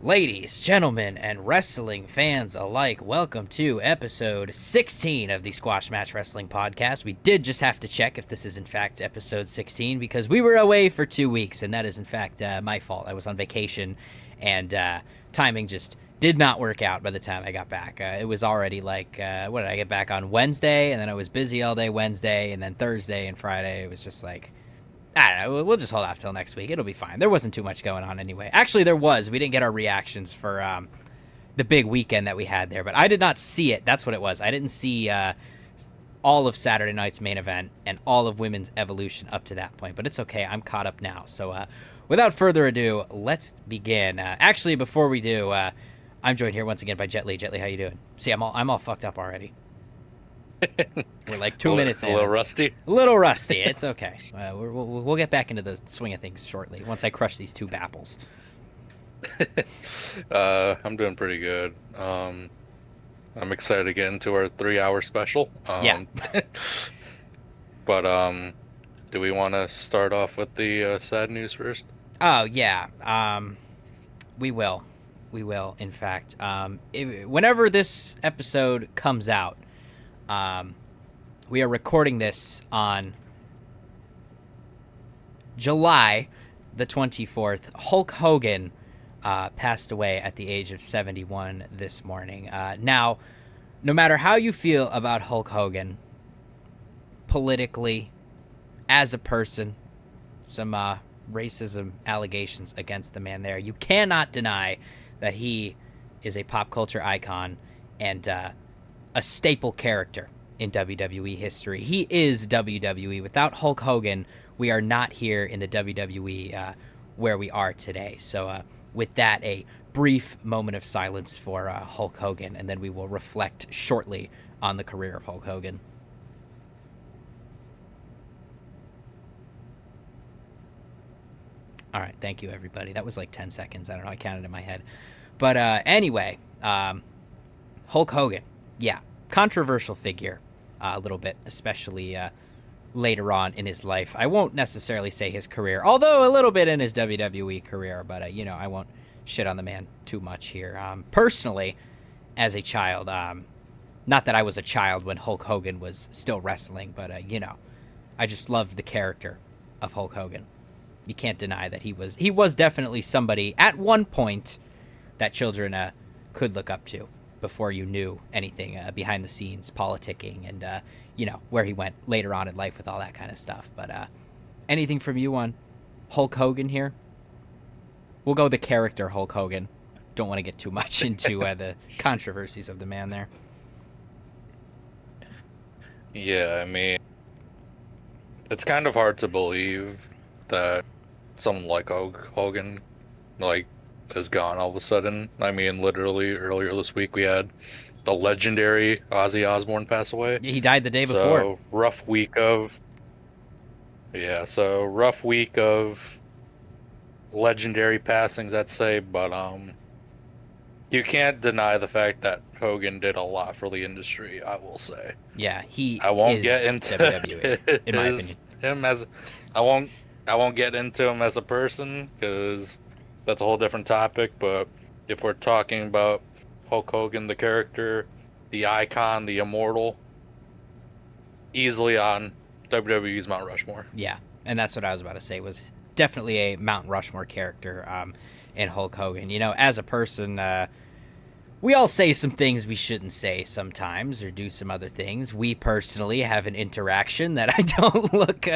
Ladies, gentlemen, and wrestling fans alike, welcome to episode 16 of the Squash Match Wrestling Podcast. We did just have to check if this is in fact episode 16 because we were away for 2 weeks, and that is in fact my fault. I was on vacation, and timing just did not work out by the time I got back. It was already what did I get back on Wednesday, and then I was busy all day Wednesday, and then Thursday and Friday, it was just like, I don't know. We'll just hold off till next week. It'll be fine. There wasn't too much going on anyway. Actually, there was. We didn't get our reactions for the big weekend that we had there, but I did not see it. That's what it was. I didn't see all of Saturday night's main event and all of Women's Evolution up to that point, but it's okay. I'm caught up now. So without further ado, let's begin. Actually, before we do, I'm joined here once again by Jet Li. Jet Li, how you doing? See, I'm all fucked up already. We're like 2 minutes in. A little rusty. A little rusty. It's okay. We'll get back into the swing of things shortly once I crush these two bapples. I'm doing pretty good. I'm excited to get into our 3-hour special. Yeah. But do we want to start off with the sad news first? Oh yeah. We will. We will. In fact, whenever this episode comes out. We are recording this on July the 24th. Hulk Hogan passed away at the age of 71 this morning. Now, no matter how you feel about Hulk Hogan, politically, as a person, some racism allegations against the man there, you cannot deny that he is a pop culture icon and a staple character in WWE history. He is WWE. Without Hulk Hogan, we are not here in the WWE where we are today. So with that, a brief moment of silence for Hulk Hogan, and then we will reflect shortly on the career of Hulk Hogan. All right, thank you, everybody. That was like 10 seconds. I don't know. I counted in my head. But anyway, Hulk Hogan. Yeah, controversial figure a little bit, especially later on in his life. I won't necessarily say his career, although a little bit in his WWE career, but, I won't shit on the man too much here. Personally, as a child, not that I was a child when Hulk Hogan was still wrestling, but, I just loved the character of Hulk Hogan. You can't deny that he was definitely somebody at one point that children could look up to before you knew anything behind the scenes, politicking, and, where he went later on in life with all that kind of stuff. But anything from you on Hulk Hogan here? We'll go the character Hulk Hogan. Don't want to get too much into the controversies of the man there. Yeah, I mean, it's kind of hard to believe that someone like Hogan, is gone all of a sudden. I mean, literally earlier this week we had the legendary Ozzy Osbourne pass away. He died the day before. So rough week of legendary passings, I'd say. But you can't deny the fact that Hogan did a lot for the industry. I will say. Yeah, I won't get into WWE, in my opinion. I won't get into him as a person because that's a whole different topic, but if we're talking about Hulk Hogan, the character, the icon, the immortal, easily on WWE's Mount Rushmore. Yeah, and that's what I was about to say, was definitely a Mount Rushmore character in Hulk Hogan. As a person, we all say some things we shouldn't say sometimes, or do some other things. We personally have an interaction that I don't look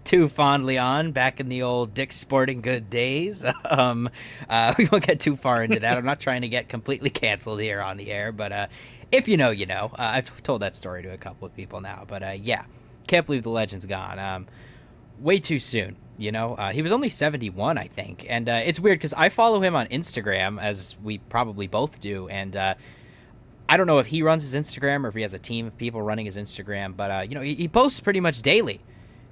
too fondly on back in the old Dick's Sporting Good days. We won't get too far into that. I'm not trying to get completely canceled here on the air, but if you know, you know. I've told that story to a couple of people now, but yeah, can't believe the legend's gone. Way too soon. He was only 71, I think. And it's weird because I follow him on Instagram, as we probably both do. And I don't know if he runs his Instagram or if he has a team of people running his Instagram. But, he posts pretty much daily.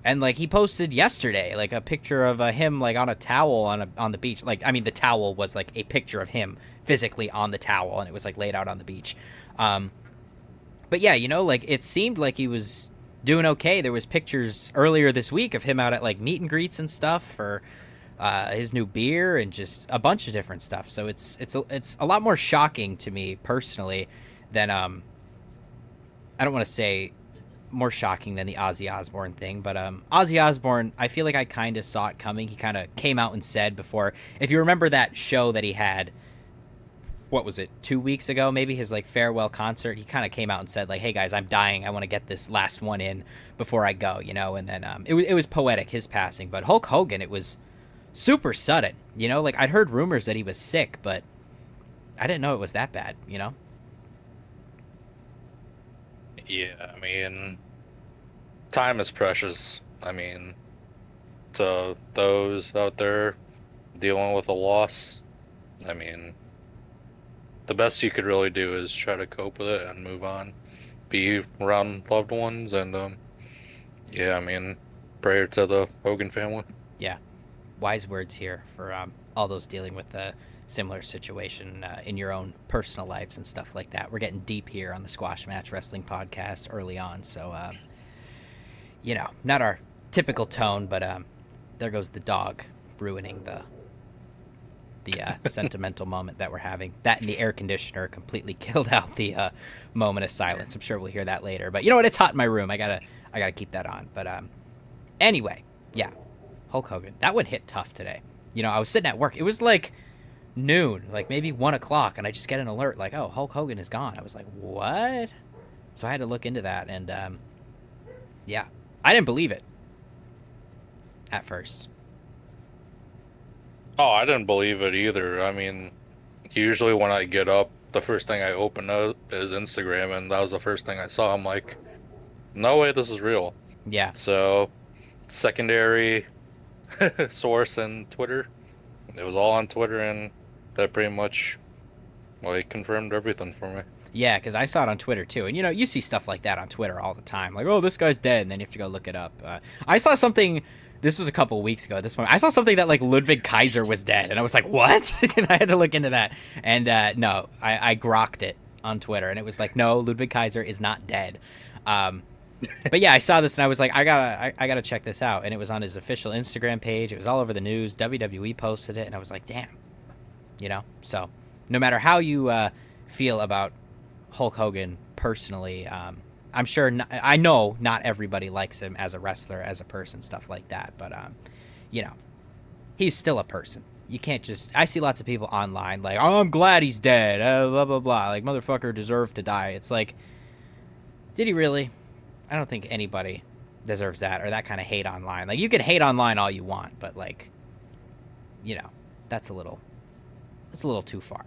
And, he posted yesterday, a picture of him, on a towel on the beach. The towel was, a picture of him physically on the towel. And it was, laid out on the beach. But, yeah, it seemed like he was doing okay. There was pictures earlier this week of him out at meet and greets and stuff for his new beer, and just a bunch of different stuff. So it's a lot more shocking to me personally than I don't want to say more shocking than the Ozzy Osbourne thing, but Ozzy Osbourne, I feel like I kind of saw it coming. He kind of came out and said before, if you remember that show that he had, what was it, 2 weeks ago, maybe, his like farewell concert, he kind of came out and said like, hey guys, I'm dying, I want to get this last one in before I go, you know. And then it was poetic, his passing. But Hulk Hogan, it was super sudden, you know. Like, I'd heard rumors that he was sick, but I didn't know it was that bad, you know. Yeah, I mean, time is precious. I mean, to those out there dealing with a loss, I mean, the best you could really do is try to cope with it and move on. Be around loved ones, and yeah, I mean, prayer to the Hogan family. Yeah, wise words here for all those dealing with a similar situation in your own personal lives and stuff like that. We're getting deep here on the Squash Match Wrestling podcast early on, so you know, not our typical tone, but there goes the dog ruining the sentimental moment that we're having. That and the air conditioner completely killed out the moment of silence. I'm sure we'll hear that later. But you know what? It's hot in my room. I gotta keep that on. But anyway, yeah, Hulk Hogan. That one hit tough today. You know, I was sitting at work. It was like noon, like maybe 1 o'clock, and I just get an alert like, oh, Hulk Hogan is gone. I was like, what? So I had to look into that, and yeah, I didn't believe it at first. Oh, I didn't believe it either. I mean, usually when I get up, the first thing I open up is Instagram, and that was the first thing I saw. I'm like, no way, this is real. Yeah, So, secondary source and Twitter. It was all on Twitter, and that pretty much like confirmed everything for me. yeah, because I saw it on Twitter too, and you know, you see stuff like that on Twitter all the time, like, oh, this guy's dead, and then you have to go look it up. I saw something. This was a couple of weeks ago. At this point, I saw something that like Ludwig Kaiser was dead, and I was like, "What?" And I had to look into that. And no, I grokked it on Twitter, and it was like, "No, Ludwig Kaiser is not dead." But yeah, I saw this, and I was like, I gotta check this out." And it was on his official Instagram page. It was all over the news. WWE posted it, and I was like, "Damn," you know. So, no matter how you feel about Hulk Hogan personally, I'm sure I know not everybody likes him as a wrestler, as a person, stuff like that. But you know, he's still a person. You can't just. I see lots of people online like, "Oh, I'm glad he's dead." Blah blah blah. Like, motherfucker deserved to die. It's like, did he really? I don't think anybody deserves that, or that kind of hate online. Like, you can hate online all you want, but like, you know, that's a little too far.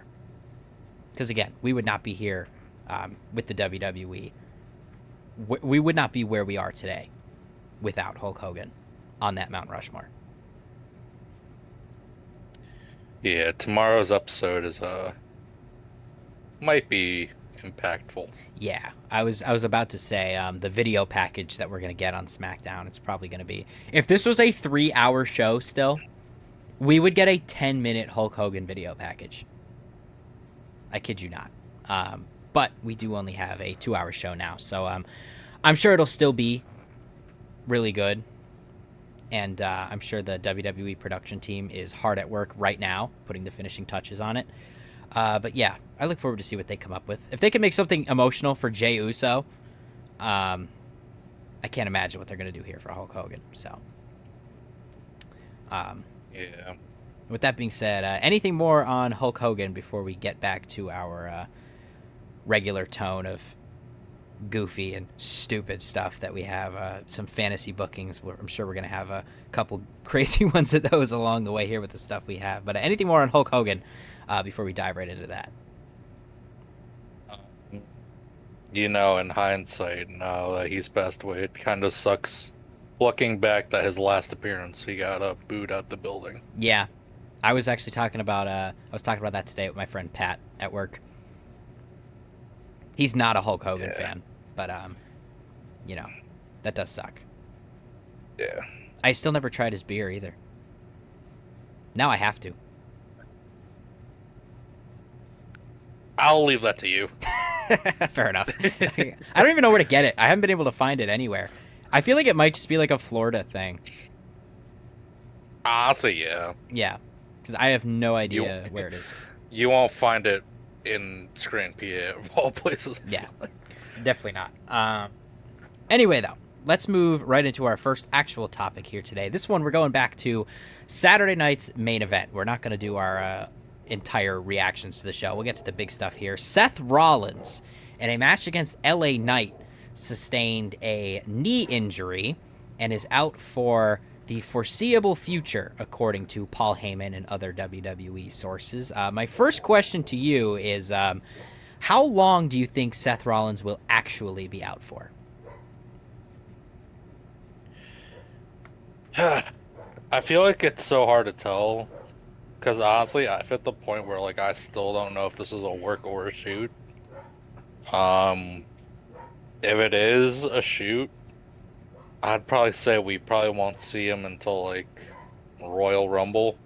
Because again, we would not be here with the WWE. We would not be where we are today without Hulk Hogan on that Mount Rushmore. Yeah, tomorrow's episode is might be impactful. Yeah, I was about to say the video package that we're gonna get on SmackDown. It's probably gonna be, if this was a 3-hour show still, we would get a 10-minute Hulk Hogan video package. I kid you not. But we do only have a 2-hour show now, so I'm sure it'll still be really good. And I'm sure the WWE production team is hard at work right now, putting the finishing touches on it. But yeah, I look forward to see what they come up with. If they can make something emotional for Jey Uso, I can't imagine what they're going to do here for Hulk Hogan. So, Yeah. with that being said, anything more on Hulk Hogan before we get back to our regular tone of goofy and stupid stuff that we have? Some fantasy bookings. I'm sure we're going to have a couple crazy ones of those along the way here with the stuff we have. But anything more on Hulk Hogan before we dive right into that? You know, in hindsight, now that he's passed away, it kind of sucks. Looking back, that his last appearance, he got booed out the building. Yeah, I was actually talking about that today with my friend Pat at work. He's not a Hulk Hogan fan, but you know, that does suck. Yeah. I still never tried his beer either. Now I have to. I'll leave that to you. Fair enough. I don't even know where to get it. I haven't been able to find it anywhere. I feel like it might just be like a Florida thing. Honestly, yeah. Yeah, because I have no You idea where it is. you won't find it in Scranton, PA, of all places. I Yeah, feel like. definitely not. Anyway, though, let's move right into our first actual topic here today. This one, we're going back to Saturday night's main event. We're not going to do our entire reactions to the show. We'll get to the big stuff here. Seth Rollins, in a match against LA Knight, sustained a knee injury and is out for the foreseeable future, according to Paul Heyman and other WWE sources. My first question to you is how long do you think Seth Rollins will actually be out for? I feel like it's so hard to tell because honestly, I've hit the point where like I still don't know if this is a work or a shoot. Um, if it is a shoot, I'd probably say we probably won't see him until like Royal Rumble.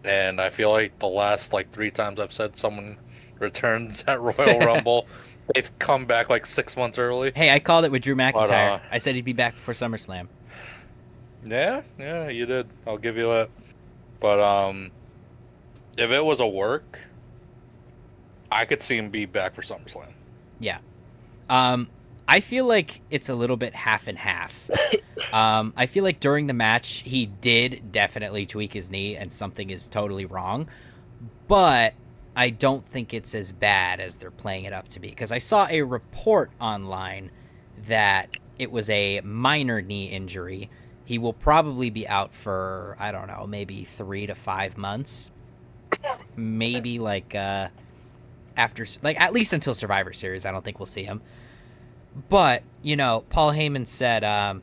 And I feel like the last like 3 times I've said someone returns at Royal Rumble, they've come back like 6 months early. Hey, I called it with Drew But McIntyre. I said he'd be back before SummerSlam. yeah, you did. I'll give you that. But if it was a work, I could see him be back for SummerSlam. Yeah. I feel like it's a little bit half and half. I feel like during the match, he did definitely tweak his knee and something is totally wrong. But I don't think it's as bad as they're playing it up to be. Because I saw a report online that it was a minor knee injury. He will probably be out for, I don't know, maybe 3 to 5 months. Maybe like after, like at least until Survivor Series, I don't think we'll see him. But, you know, Paul Heyman said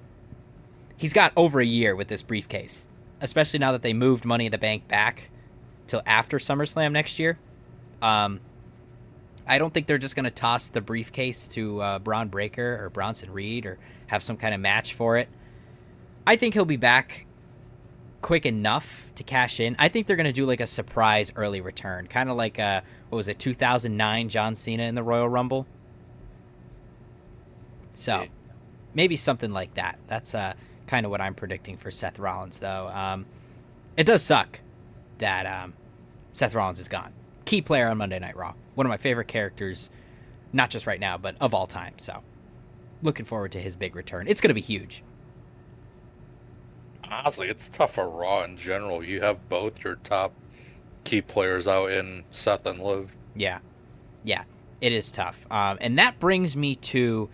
he's got over a year with this briefcase, especially now that they moved Money in the Bank back till after SummerSlam next year. I don't think they're just going to toss the briefcase to Braun Breaker or Bronson Reed or have some kind of match for it. I think he'll be back quick enough to cash in. I think they're going to do like a surprise early return, kind of like, what was it, 2009 John Cena in the Royal Rumble? So maybe something like that. That's kind of what I'm predicting for Seth Rollins, though. It does suck that Seth Rollins is gone. Key player on Monday Night Raw. One of my favorite characters, not just right now, but of all time. So looking forward to his big return. It's going to be huge. Honestly, it's tough for Raw in general. You have both your top key players out in Seth and Liv. Yeah. Yeah. It is tough. And that brings me to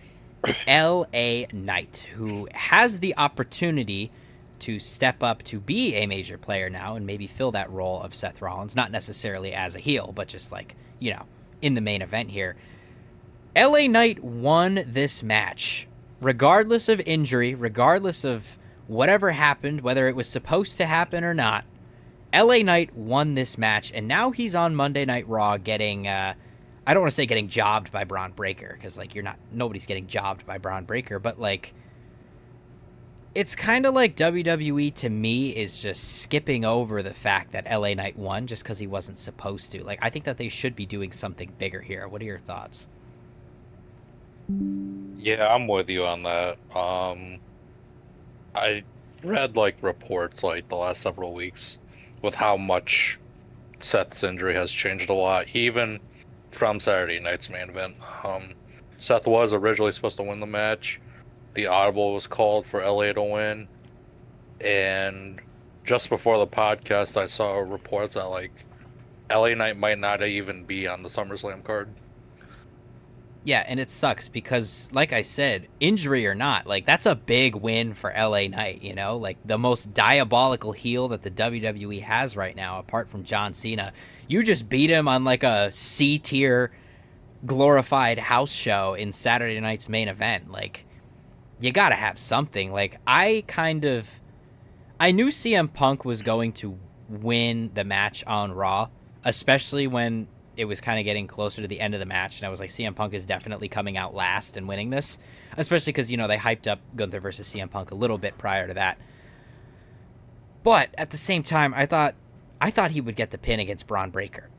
LA Knight, who has the opportunity to step up to be a major player now and maybe fill that role of Seth Rollins, not necessarily as a heel, but just like, you know, in the main event here. LA Knight won this match, regardless of injury, regardless of whatever happened, whether it was supposed to happen or not. LA Knight won this match, and now he's on Monday Night Raw getting I don't want to say getting jobbed by Braun Breaker, because like nobody's getting jobbed by Braun Breaker, but like it's kind of like WWE to me is just skipping over the fact that LA Knight won just because he wasn't supposed to. Like I think that they should be doing something bigger here. What are your thoughts? Yeah, I'm with you on that. I read like reports like the last several weeks with how much Seth's injury has changed a lot, even from Saturday night's main event. Seth was originally supposed to win the match. The audible was called for LA to win, and just before the podcast, I saw reports that like LA Knight might not even be on the SummerSlam card. Yeah, and it sucks because, like I said, injury or not, like that's a big win for LA Knight, you know? Like the most diabolical heel that the WWE has right now, apart from John Cena. You just beat him on like a C-tier glorified house show in Saturday night's main event. Like, you gotta have something. Like, I knew CM Punk was going to win the match on Raw, especially when it was kind of getting closer to the end of the match, and I was like, CM Punk is definitely coming out last and winning this, especially because, you know, they hyped up Gunther versus CM Punk a little bit prior to that. But at the same time, I thought he would get the pin against Braun Breaker.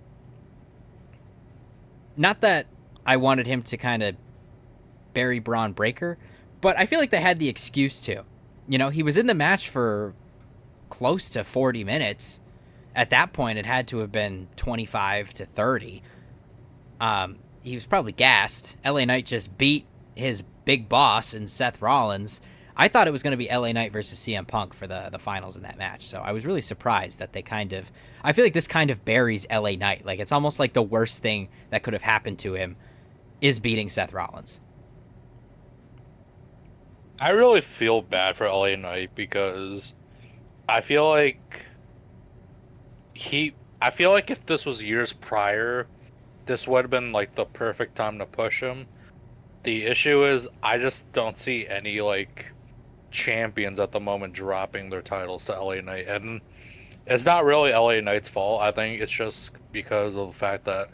Not that I wanted him to kind of bury Braun Breaker, but I feel like they had the excuse to. You know, he was in the match for close to 40 minutes. At that point, it had to have been 25 to 30. He was probably gassed. LA Knight just beat his big boss in Seth Rollins. I thought it was going to be LA Knight versus CM Punk for the finals in that match. So I was really surprised that they kind of. I feel like this kind of buries LA Knight. Like, it's almost like the worst thing that could have happened to him is beating Seth Rollins. I really feel bad for LA Knight because I feel like I feel like if this was years prior, this would have been like the perfect time to push him. The issue is I just don't see any like champions at the moment dropping their titles to LA Knight, and it's not really LA Knight's fault. I think it's just because of the fact that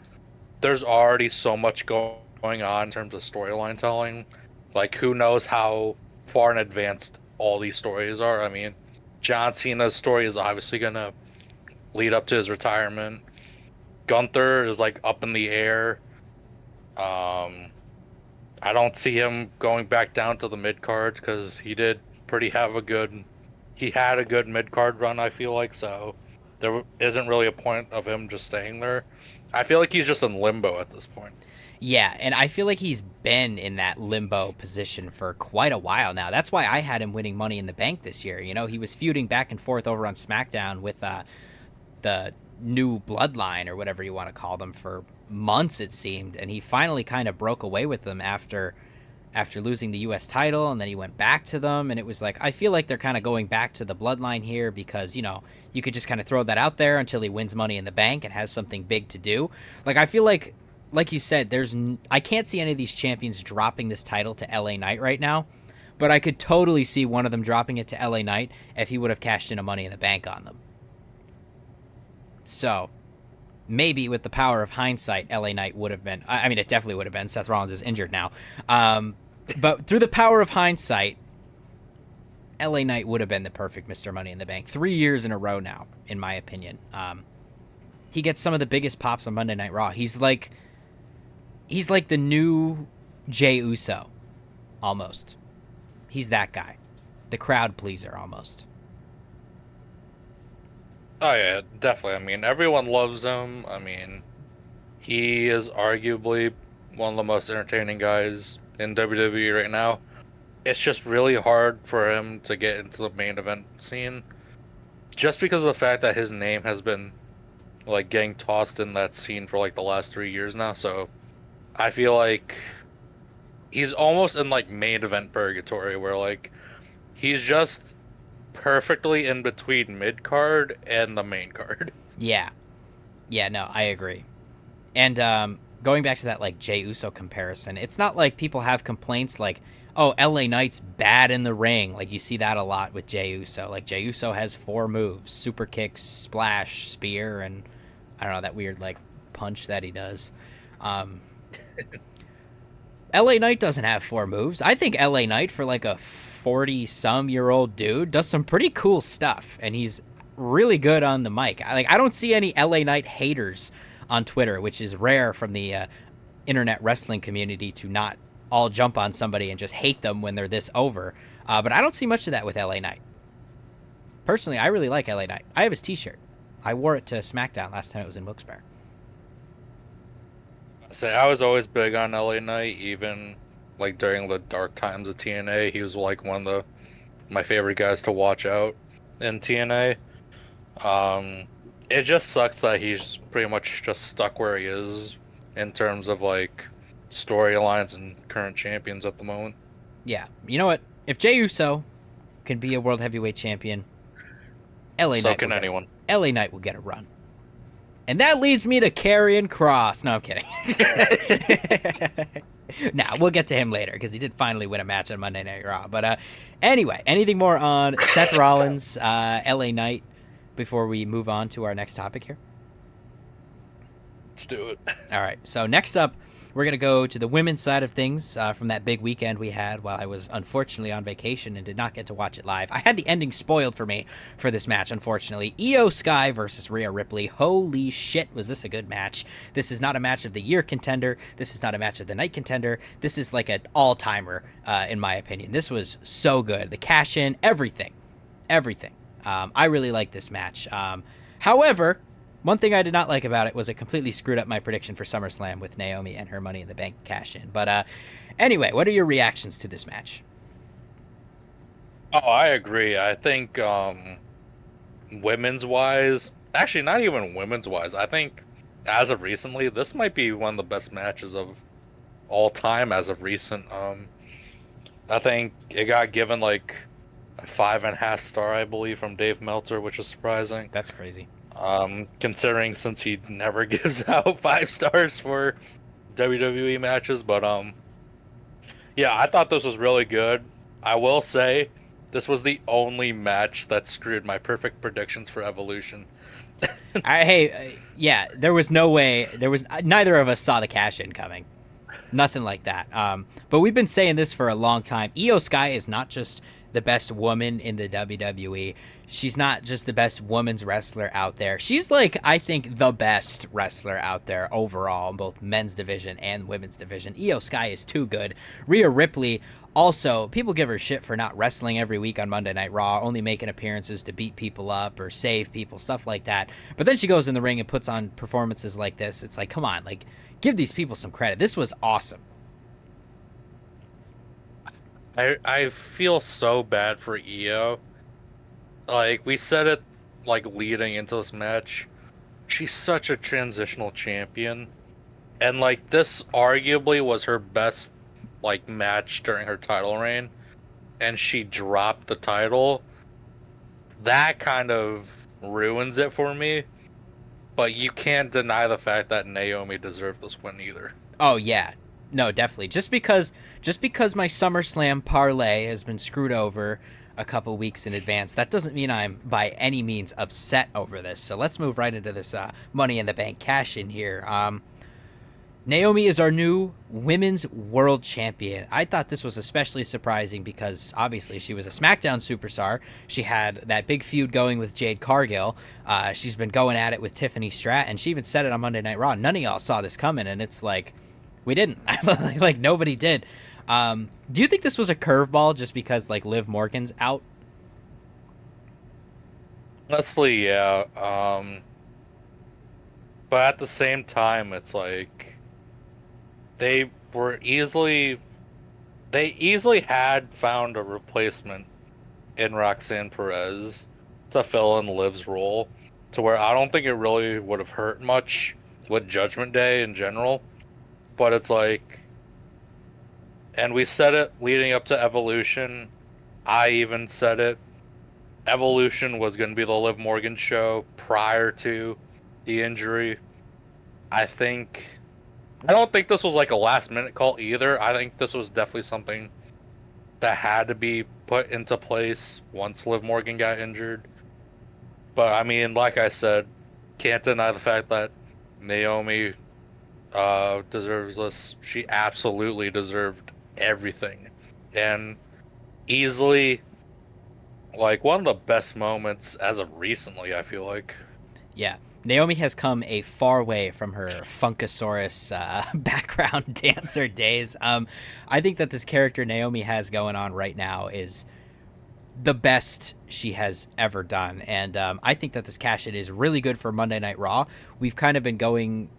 there's already so much going on in terms of storyline telling. Like, who knows how far in advance all these stories are? I mean, John Cena's story is obviously gonna lead up to his retirement. Gunther is like up in the air. I don't see him going back down to the mid cards because he had a good mid card run. I feel like so there isn't really a point of him just staying there. I feel like he's just in limbo at this point. Yeah, and I feel like he's been in that limbo position for quite a while now. That's why I had him winning Money in the Bank this year. You know, he was feuding back and forth over on SmackDown with the new bloodline or whatever you want to call them for months, it seemed, and he finally kind of broke away with them after losing the US title, and then he went back to them, and it was like, I feel like they're kind of going back to the bloodline here because, you know, you could just kind of throw that out there until he wins Money in the Bank and has something big to do. Like, I feel like you said, I can't see any of these champions dropping this title to LA Knight right now, but I could totally see one of them dropping it to LA Knight if he would have cashed in a Money in the Bank on them. So, maybe with the power of hindsight, LA Knight would have been. I mean, it definitely would have been. Seth Rollins is injured now. But through the power of hindsight, LA Knight would have been the perfect Mr. Money in the Bank. 3 years in a row now, in my opinion. He gets some of the biggest pops on Monday Night Raw. He's like the new Jey Uso, almost. He's that guy. The crowd pleaser, almost. Oh yeah, definitely. I mean, everyone loves him. I mean, he is arguably one of the most entertaining guys in WWE right now. It's just really hard for him to get into the main event scene just because of the fact that his name has been like getting tossed in that scene for like the last 3 years now. So I feel like he's almost in like main event purgatory where like he's just perfectly in between mid card and the main card. Yeah. Yeah, no, I agree. And going back to that like Jey Uso comparison, it's not like people have complaints like, oh, LA Knight's bad in the ring. Like, you see that a lot with Jey Uso. Like, Jey Uso has 4 moves: super kick, splash, spear, and I don't know, that weird like punch that he does. LA Knight doesn't have 4 moves. I think LA Knight, for like a 40-some-year-old dude, does some pretty cool stuff, and he's really good on the mic. I don't see any LA Knight haters on Twitter, which is rare from the internet wrestling community to not all jump on somebody and just hate them when they're this over. But I don't see much of that with LA Knight. Personally, I really like LA Knight. I have his t-shirt. I wore it to SmackDown last time it was in Wilkes-Barre. So I was always big on LA Knight, even like during the dark times of TNA. He was like one of my favorite guys to watch out in TNA. It just sucks that he's pretty much just stuck where he is in terms of like storylines and current champions at the moment. Yeah, you know what? If Jey Uso can be a world heavyweight champion, LA So Knight can anyone. LA Knight will get a run. And that leads me to Karrion Kross. No, I'm kidding. Nah, we'll get to him later because he did finally win a match on Monday Night Raw. But anyway, anything more on Seth Rollins, LA Knight, before we move on to our next topic here? Let's do it. All right, so next up, we're going to go to the women's side of things from that big weekend we had while I was unfortunately on vacation and did not get to watch it live. I had the ending spoiled for me for this match, unfortunately. Io Sky versus Rhea Ripley. Holy shit, was this a good match. This is not a match of the year contender. This is not a match of the night contender. This is like an all-timer, in my opinion. This was so good. The cash-in, everything. Everything. I really like this match. However, one thing I did not like about it was it completely screwed up my prediction for SummerSlam with Naomi and her Money in the Bank cash in. But anyway, what are your reactions to this match? Oh, I agree. I think women's wise, actually not even women's wise. I think as of recently, this might be one of the best matches of all time as of recent. I think it got given like a 5.5 star, I believe, from Dave Meltzer, which is surprising. That's crazy. Considering since he never gives out 5 stars for WWE matches, but yeah, I thought this was really good. I will say this was the only match that screwed my perfect predictions for Evolution. Yeah, there was no way. There was neither of us saw the cash in coming. Nothing like that. But we've been saying this for a long time. Io Sky is not just the best woman in the WWE. She's not just the best women's wrestler out there. She's like, I think, the best wrestler out there overall in both men's division and women's division. Io Sky is too good. Rhea Ripley, also, people give her shit for not wrestling every week on Monday Night Raw, only making appearances to beat people up or save people, stuff like that. But then she goes in the ring and puts on performances like this. It's like, come on, like, give these people some credit. This was awesome. I feel so bad for Io. Like we said it like leading into this match. She's such a transitional champion. And like this arguably was her best like match during her title reign and she dropped the title. That kind of ruins it for me. But you can't deny the fact that Naomi deserved this win either. Oh yeah, no, definitely. Just because my SummerSlam parlay has been screwed over a couple weeks in advance, that doesn't mean I'm by any means upset over this. So let's move right into this Money in the Bank cash in here. Naomi is our new women's world champion. I thought this was especially surprising because obviously she was a SmackDown superstar. She had that big feud going with Jade Cargill. She's been going at it with Tiffany Stratton. She even said it on Monday Night Raw. None of y'all saw this coming, and it's like, we didn't. Like, nobody did. Do you think this was a curveball just because, like, Liv Morgan's out? Honestly, yeah. But at the same time, it's like they were easily they easily had found a replacement in Roxanne Perez to fill in Liv's role, to where I don't think it really would have hurt much with Judgment Day in general. But it's like, and we said it leading up to Evolution. I even said it. Evolution was going to be the Liv Morgan show prior to the injury. I think I don't think this was like a last minute call either. I think this was definitely something that had to be put into place once Liv Morgan got injured. But I mean, like I said, can't deny the fact that Naomi deserves this. She absolutely deserved everything. And easily like one of the best moments as of recently, I feel like. Yeah. Naomi has come a far way from her Funkasaurus background dancer days. I think that this character Naomi has going on right now is the best she has ever done. And I think that this cash-in is really good for Monday Night Raw. We've kind of been going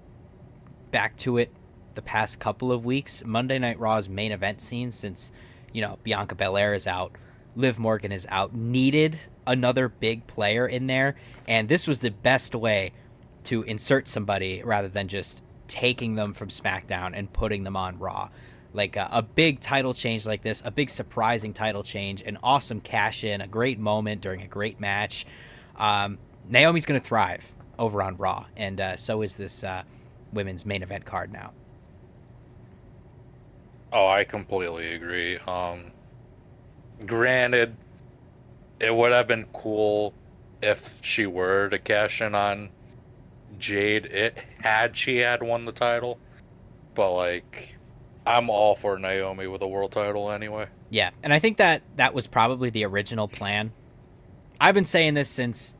back to it the past couple of weeks. Monday Night Raw's main event scene, since, Bianca Belair is out, Liv Morgan is out, needed another big player in there, and this was the best way to insert somebody rather than just taking them from SmackDown and putting them on Raw. Like a big title change like this, a big surprising title change, an awesome cash in, a great moment during a great match. Naomi's going to thrive over on Raw, and so is this women's main event card now. Oh, I completely agree. Granted, it would have been cool if she were to cash in on Jade had she had won the title, but like I'm all for Naomi with a world title anyway. Yeah, and I think that was probably the original plan. I've been saying this since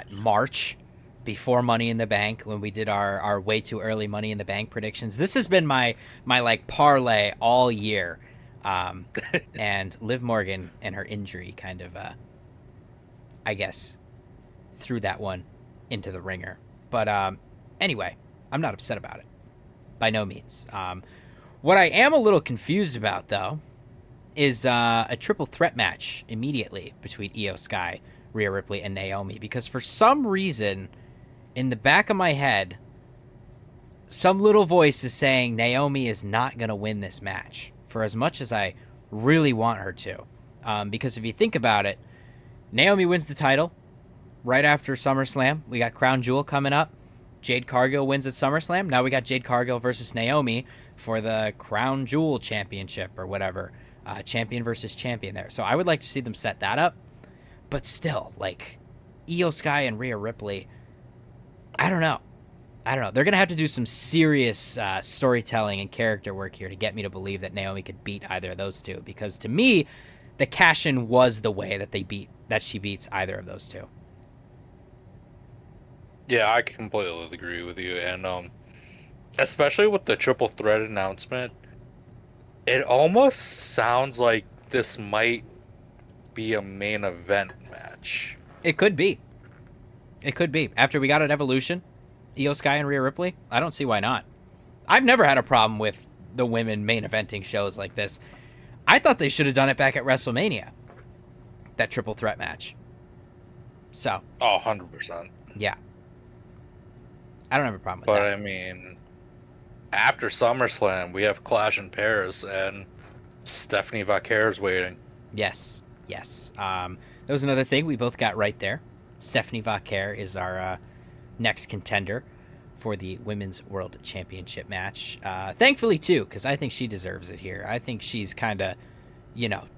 March, before Money in the Bank, when we did our way too early Money in the Bank predictions. This has been my like parlay all year. And Liv Morgan and her injury kind of I guess, threw that one into the ringer. But anyway, I'm not upset about it. By no means. What I am a little confused about, though, is a triple threat match immediately between Io Sky, Rhea Ripley, and Naomi. Because for some reason, in the back of my head, some little voice is saying Naomi is not going to win this match, for as much as I really want her to. Because if you think about it, Naomi wins the title right after SummerSlam. We got Crown Jewel coming up. Jade Cargill wins at SummerSlam. Now we got Jade Cargill versus Naomi for the Crown Jewel Championship or whatever. Champion versus champion there. So I would like to see them set that up. But still, like, Io Sky and Rhea Ripley, I don't know. They're going to have to do some serious storytelling and character work here to get me to believe that Naomi could beat either of those two. Because to me, the cash-in was the way that she beats either of those two. Yeah, I completely agree with you, and especially with the triple threat announcement, it almost sounds like this might be a main event match. It could be. After we got an Evolution, Io Sky and Rhea Ripley, I don't see why not. I've never had a problem with the women main eventing shows like this. I thought they should have done it back at WrestleMania. That triple threat match. So. Oh, 100%. Yeah. I don't have a problem with that. But I mean, after SummerSlam, we have Clash in Paris, and Stephanie Vaquer's waiting. Yes. That was another thing we both got right there. Stephanie Vaquer is our next contender for the Women's World Championship match. Thankfully, too, because I think she deserves it here. I think she's kind of,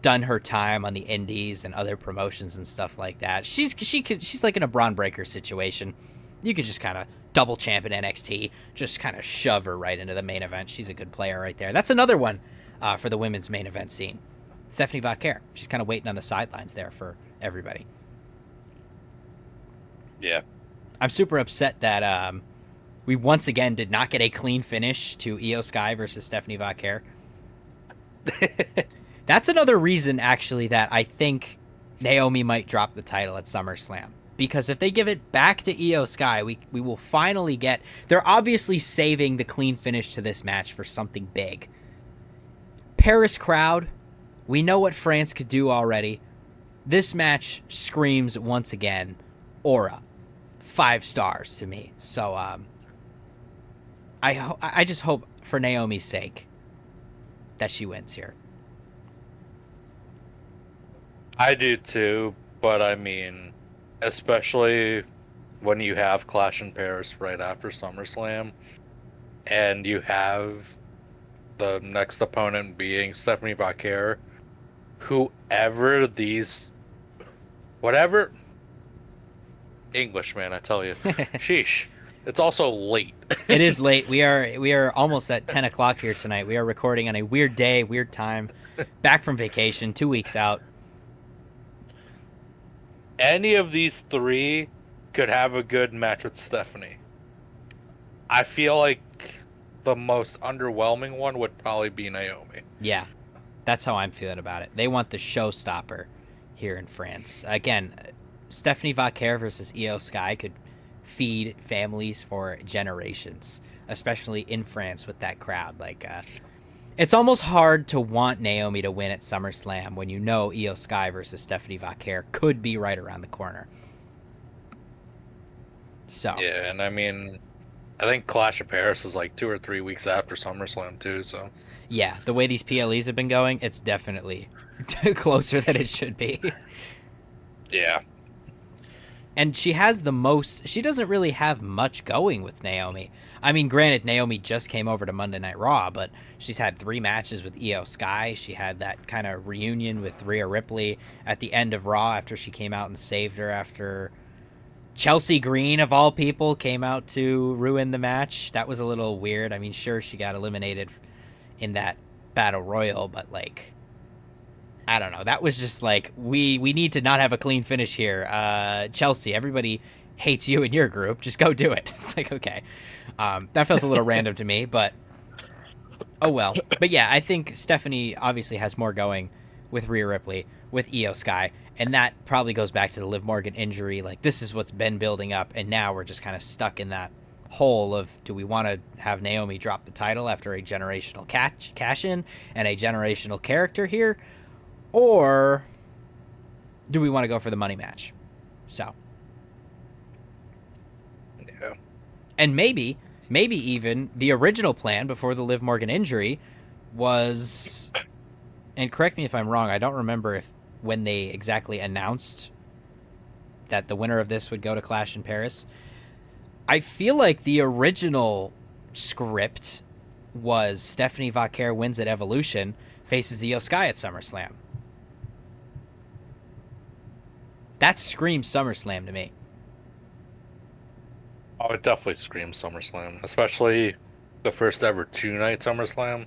done her time on the indies and other promotions and stuff like that. She's like in a Braun Breaker situation. You could just kind of double champ in NXT, just kind of shove her right into the main event. She's a good player right there. That's another one for the women's main event scene. Stephanie Vaquer. She's kind of waiting on the sidelines there for everybody. Yeah. I'm super upset that we once again did not get a clean finish to Io Sky versus Stephanie Vaquer. That's another reason, actually, that I think Naomi might drop the title at SummerSlam. Because if they give it back to Io Sky, we will finally get... They're obviously saving the clean finish to this match for something big. Paris crowd, we know what France could do already. This match screams, once again, aura. 5 stars to me. So, I just hope, for Naomi's sake, that she wins here. I do too, but I mean... Especially when you have Clash in Paris right after SummerSlam, and you have the next opponent being Stephanie Vaquer, whatever English, man, I tell you, sheesh. It's also late. It is late. We are almost at 10 o'clock here tonight. We are recording on a weird day, weird time, back from vacation, 2 weeks out. Any of these three could have a good match with Stephanie. I feel like the most underwhelming one would probably be Naomi. Yeah, that's how I'm feeling about it. They want the showstopper here in France. Again, Stephanie Vaquer versus Io Sky could feed families for generations, especially in France with that crowd. It's almost hard to want Naomi to win at SummerSlam when you know Io Sky versus Stephanie Vaquer could be right around the corner. So yeah, and I mean, I think Clash of Paris is like 2 or 3 weeks after SummerSlam too. So yeah, the way these PLEs have been going, it's definitely closer than it should be. Yeah. And she has the most... She doesn't really have much going with Naomi. I mean, granted, Naomi just came over to Monday Night Raw, but she's had 3 matches with Io Sky. She had that kind of reunion with Rhea Ripley at the end of Raw after she came out and saved her after Chelsea Green, of all people, came out to ruin the match. That was a little weird. I mean, sure, she got eliminated in that Battle Royal, but, I don't know. That was just we need to not have a clean finish here. Chelsea, everybody hates you in your group. Just go do it. It's okay. That felt a little random to me, but oh well. But yeah, I think Stephanie obviously has more going with Rhea Ripley. with Io Sky. And that probably goes back to the Liv Morgan injury. Like, this is what's been building up, and now we're just kind of stuck in that hole of, do we want to have Naomi drop the title after a generational cash in and a generational character here, or do we want to go for the money match? So, Yeah. and maybe even the original plan before the Liv Morgan injury was, and correct me if I'm wrong, I don't remember if when they exactly announced that the winner of this would go to Clash in Paris. I feel like the original script was Stephanie Vaquer wins at Evolution, faces Io Sky at SummerSlam. That screams SummerSlam to me. Oh, it definitely screams SummerSlam, especially the first ever 2-night SummerSlam.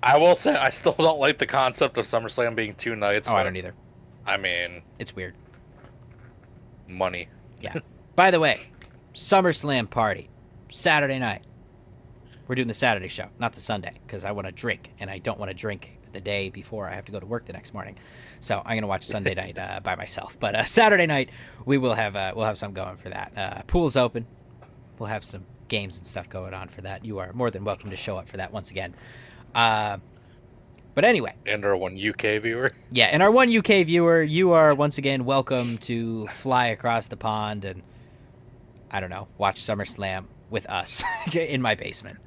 I will say I still don't like the concept of SummerSlam being 2 nights. Oh, I don't either. I mean, it's weird. Money. Yeah. By the way, SummerSlam party, Saturday night. We're doing the Saturday show, not the Sunday, because I want to drink, and I don't want to drink the day before I have to go to work the next morning. So I'm gonna watch Sunday night by myself. But Saturday night we'll have something going for that. Pool's open. We'll have some games and stuff going on for that. You are more than welcome to show up for that once again. But anyway. And our one UK viewer. Yeah, and our one UK viewer, you are once again welcome to fly across the pond and, I don't know, watch SummerSlam with us in my basement.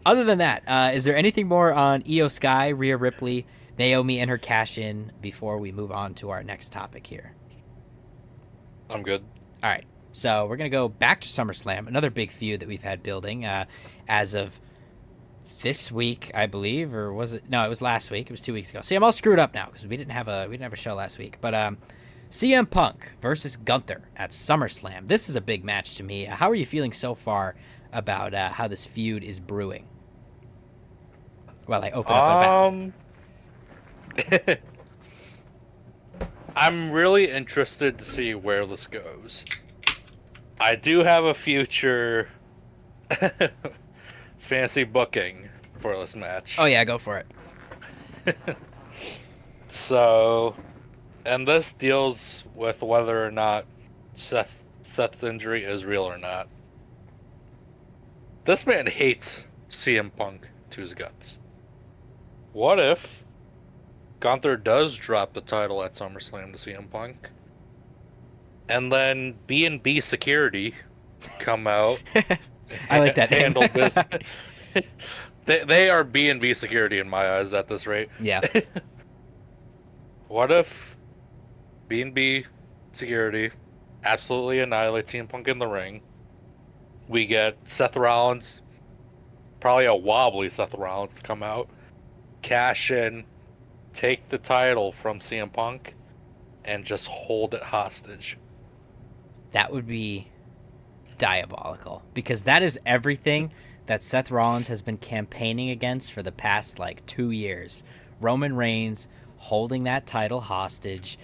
Other than that, is there anything more on Io Sky, Rhea Ripley, Naomi, and her cash-in before we move on to our next topic here? I'm good. All right, so we're going to go back to SummerSlam, another big feud that we've had building as of this week, I believe, or was it? No, it was last week. It was 2 weeks ago. See, I'm all screwed up now because we didn't have a show last week. But CM Punk versus Gunther at SummerSlam. This is a big match to me. How are you feeling so far about how this feud is brewing? Well, I open up a battle. I'm really interested to see where this goes. I do have a future fancy booking for this match. Oh yeah, go for it. So, and this deals with whether or not Seth's injury is real or not. This man hates CM Punk to his guts. What if Gunther does drop the title at SummerSlam to CM Punk, and then B&B Security come out? I like that name. Handle business. They are B&B Security in my eyes at this rate. Yeah. What if B&B Security absolutely annihilates CM Punk in the ring? We get Seth Rollins, probably a wobbly Seth Rollins, to come out, cash in, take the title from CM Punk, and just hold it hostage. That would be diabolical, because that is everything that Seth Rollins has been campaigning against for the past 2 years. Roman Reigns holding that title hostage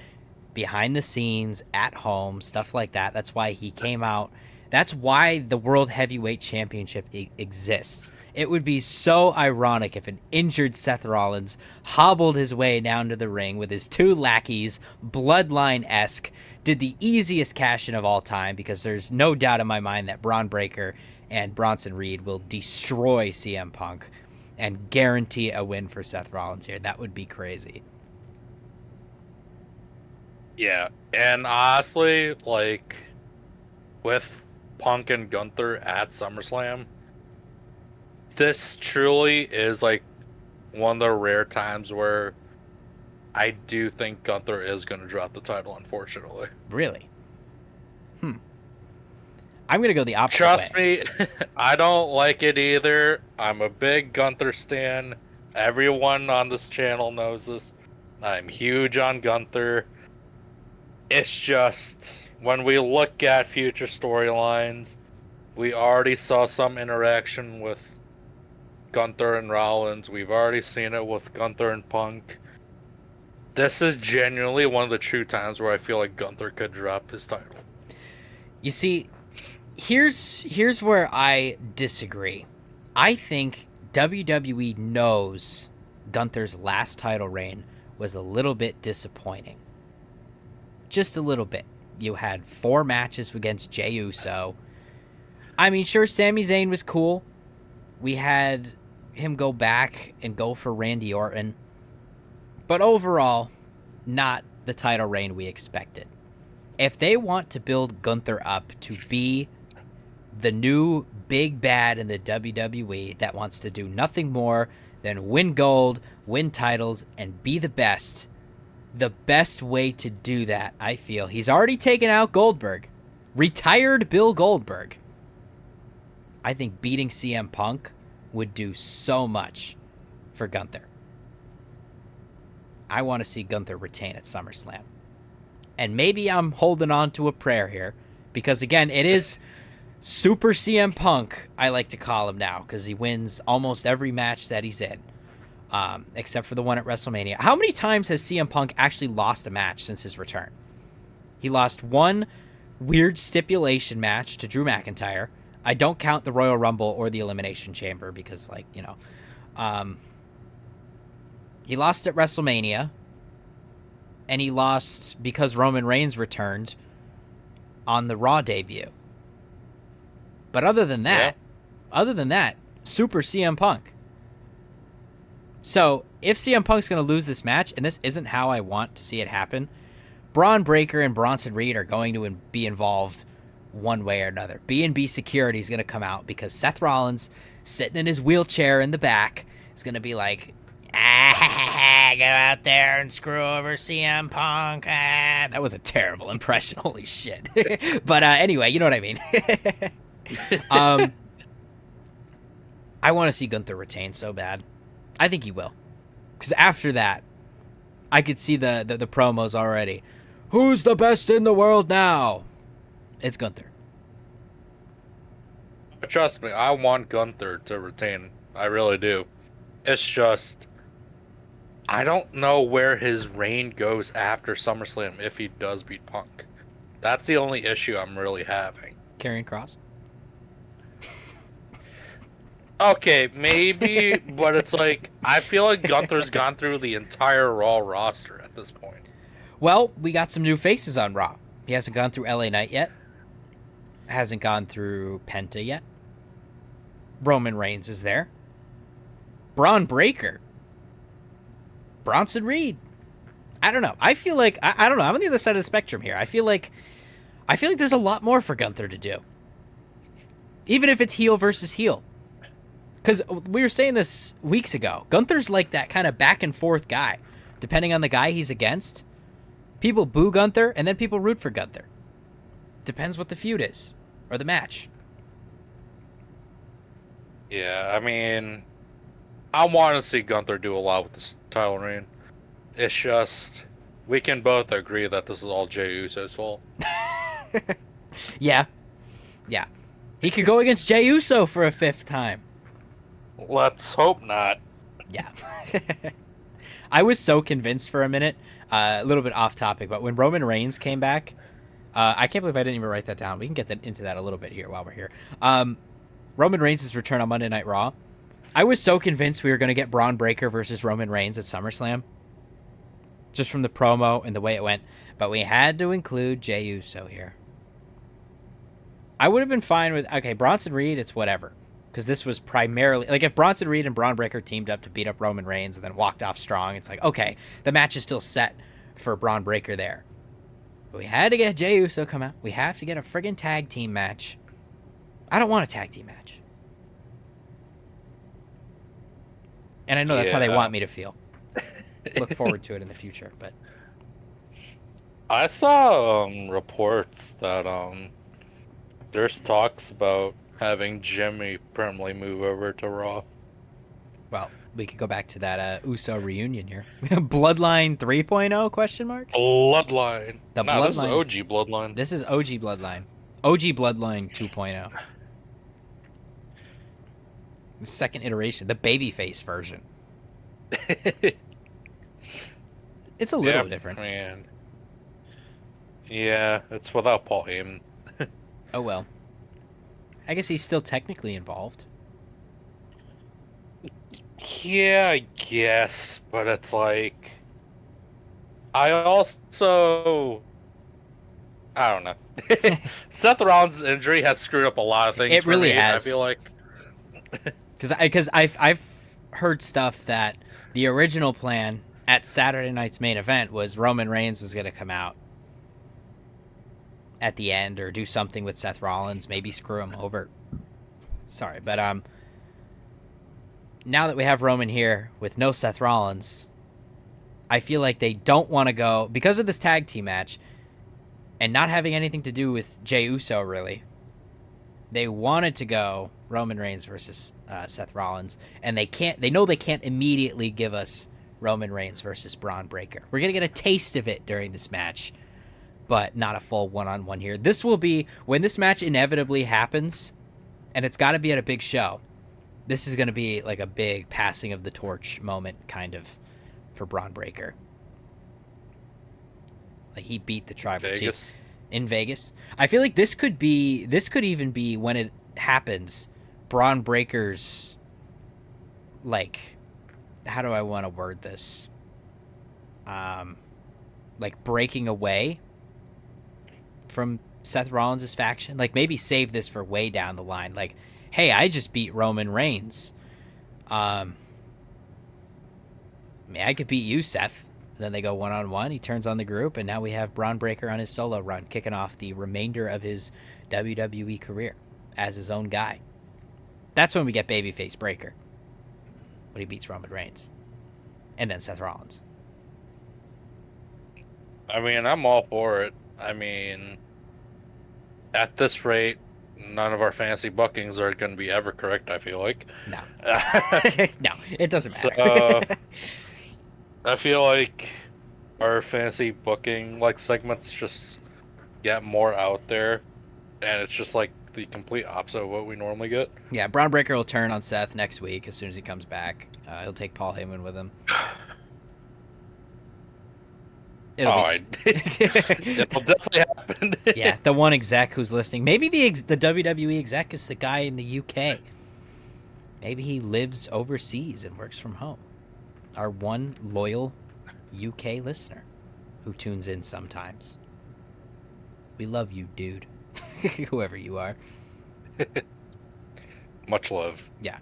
behind the scenes, at home, stuff like that. That's why he came out. That's why the World Heavyweight Championship exists. It would be so ironic if an injured Seth Rollins hobbled his way down to the ring with his 2 lackeys, bloodline-esque, did the easiest cash-in of all time, because there's no doubt in my mind that Braun Breaker and Bronson Reed will destroy CM Punk and guarantee a win for Seth Rollins here. That would be crazy. Yeah, and honestly, with Punk and Gunther at SummerSlam, this truly is one of the rare times where I do think Gunther is going to drop the title, unfortunately. Really? I'm going to go the opposite Trust way. me, I don't like it either. I'm a big Gunther stan. Everyone on this channel knows this. I'm huge on Gunther. It's just, when we look at future storylines, we already saw some interaction with Gunther and Rollins. We've already seen it with Gunther and Punk. This is genuinely one of the true times where I feel like Gunther could drop his title. You see, here's where I disagree. I think WWE knows Gunther's last title reign was a little bit disappointing. Just a little bit. You had 4 matches against Jey Uso. I mean, sure, Sami Zayn was cool. We had him go back and go for Randy Orton. But overall, not the title reign we expected. If they want to build Gunther up to be the new big bad in the WWE that wants to do nothing more than win gold, win titles, and be the best way to do that, I feel, he's already taken out Goldberg. Retired Bill Goldberg. I think beating CM Punk would do so much for Gunther. I want to see Gunther retain at SummerSlam. And maybe I'm holding on to a prayer here, because again, it is Super CM Punk, I like to call him now, because he wins almost every match that he's in, except for the one at WrestleMania. How many times has CM Punk actually lost a match since his return? He lost one weird stipulation match to Drew McIntyre. I don't count the Royal Rumble or the Elimination Chamber because, like, you know, he lost at WrestleMania, and he lost because Roman Reigns returned on the Raw debut. But other than that, Super CM Punk. So if CM Punk's going to lose this match, and this isn't how I want to see it happen, Braun Breaker and Bronson Reed are going to be involved one way or another. B&B Security is going to come out because Seth Rollins, sitting in his wheelchair in the back, is going to be like, go out there and screw over CM Punk. That was a terrible impression. Holy shit. But anyway, you know what I mean. I want to see Gunther retain so bad. I think he will. Because after that, I could see the promos already. Who's the best in the world now? It's Gunther. Trust me, I want Gunther to retain. I really do. It's just, I don't know where his reign goes after SummerSlam if he does beat Punk. That's the only issue I'm really having. Karrion Kross? Okay, maybe, but it's like, I feel like Gunther's gone through the entire Raw roster at this point. Well, we got some new faces on Raw. He hasn't gone through LA Knight yet. Hasn't gone through Penta yet. Roman Reigns is there. Braun Breaker. Bronson Reed. I don't know. I feel like I don't know. I'm on the other side of the spectrum here. I feel like there's a lot more for Gunther to do. Even if it's heel versus heel. Because we were saying this weeks ago. Gunther's like that kind of back and forth guy. Depending on the guy he's against. People boo Gunther, and then people root for Gunther. Depends what the feud is. Or the match. Yeah, I mean, I want to see Gunther do a lot with this title reign. It's just, we can both agree that this is all Jey Uso's fault. Yeah. Yeah. He could go against Jey Uso for a 5th time. Let's hope not. Yeah. I was so convinced for a minute, a little bit off topic, but when Roman Reigns came back, I can't believe I didn't even write that down. We can get into that a little bit here while we're here. Roman Reigns' return on Monday Night Raw. I was so convinced we were going to get Braun Breaker versus Roman Reigns at SummerSlam. Just from the promo and the way it went. But we had to include Jey Uso here. I would have been fine with, okay, Bronson Reed, it's whatever. Because this was primarily, like, if Bronson Reed and Braun Breaker teamed up to beat up Roman Reigns and then walked off strong, it's like, okay, the match is still set for Braun Breaker there. But we had to get Jey Uso come out. We have to get a friggin' tag team match. I don't want a tag team match. And I know that's how they want me to feel. Look forward to it in the future, but I saw reports that there's talks about having Jimmy permanently move over to Raw. well, we could go back to that Uso reunion here. Bloodline 3.0 question mark? Bloodline. The No, this is Bloodline. OG Bloodline. This is OG Bloodline. OG Bloodline 2.0. The second iteration, the babyface version. It's a little different. Man. Yeah, it's without Paul Heyman. Oh well. I guess he's still technically involved. Yeah, I guess, but it's like I also I don't know. Seth Rollins' injury has screwed up a lot of things It for really me. I feel has. like Because I've heard stuff that the original plan at Saturday night's main event was Roman Reigns was going to come out at the end or do something with Seth Rollins, maybe screw him over. Sorry, but now that we have Roman here with no Seth Rollins, I feel like they don't want to go because of this tag team match and not having anything to do with Jey Uso really. They wanted to go Roman Reigns versus Seth Rollins, and they can't. They know they can't immediately give us Roman Reigns versus Braun Breaker. We're gonna get a taste of it during this match, but not a full one-on-one here. This will be when this match inevitably happens, and it's got to be at a big show. This is gonna be like a big passing of the torch moment, kind of, for Braun Breaker. Like he beat the Tribal Chief Vegas. in Vegas. I feel like this could even be when it happens, Braun Breaker's like how do I want to word this? Like breaking away from Seth Rollins' faction. Like maybe save this for way down the line. Like, hey, I just beat Roman Reigns. Um I mean, I could beat you, Seth. Then they go one on one. He turns on the group, and now we have Braun Breaker on his solo run, kicking off the remainder of his WWE career as his own guy. That's when we get babyface Breaker when he beats Roman Reigns, and then Seth Rollins. I mean, I'm all for it. I mean, at this rate, none of our fancy bookings are going to be ever correct, I feel like. No, no, it doesn't So, matter. I feel like our fancy booking like segments just get more out there, and it's just like the complete opposite of what we normally get. Yeah, Braun Breaker will turn on Seth next week as soon as he comes back. He'll take Paul Heyman with him. It'll Oh, be. it'll definitely happen. Yeah, the one exec who's listening. Maybe the WWE exec is the guy in the UK. Maybe he lives overseas and works from home. Our one loyal UK listener who tunes in sometimes. We love you, dude. Whoever you are. Much love. Yeah.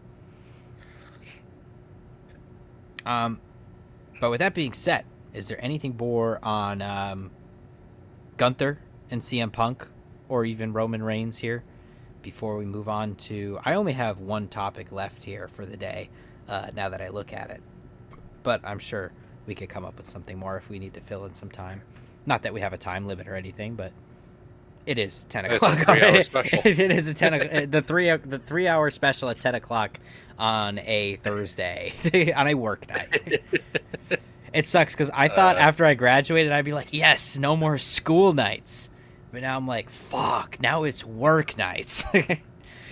But with that being said, is there anything more on Gunther and CM Punk or even Roman Reigns here before we move on to... I only have one topic left here for the day now that I look at it. But I'm sure we could come up with something more if we need to fill in some time. Not that we have a time limit or anything, but it is 10 o'clock. It's a 3-hour special. It is a 10 the 3 hour special at 10 o'clock on a Thursday on a work night. It sucks because I thought after I graduated I'd be like, yes, no more school nights. But now I'm like, fuck, now it's work nights.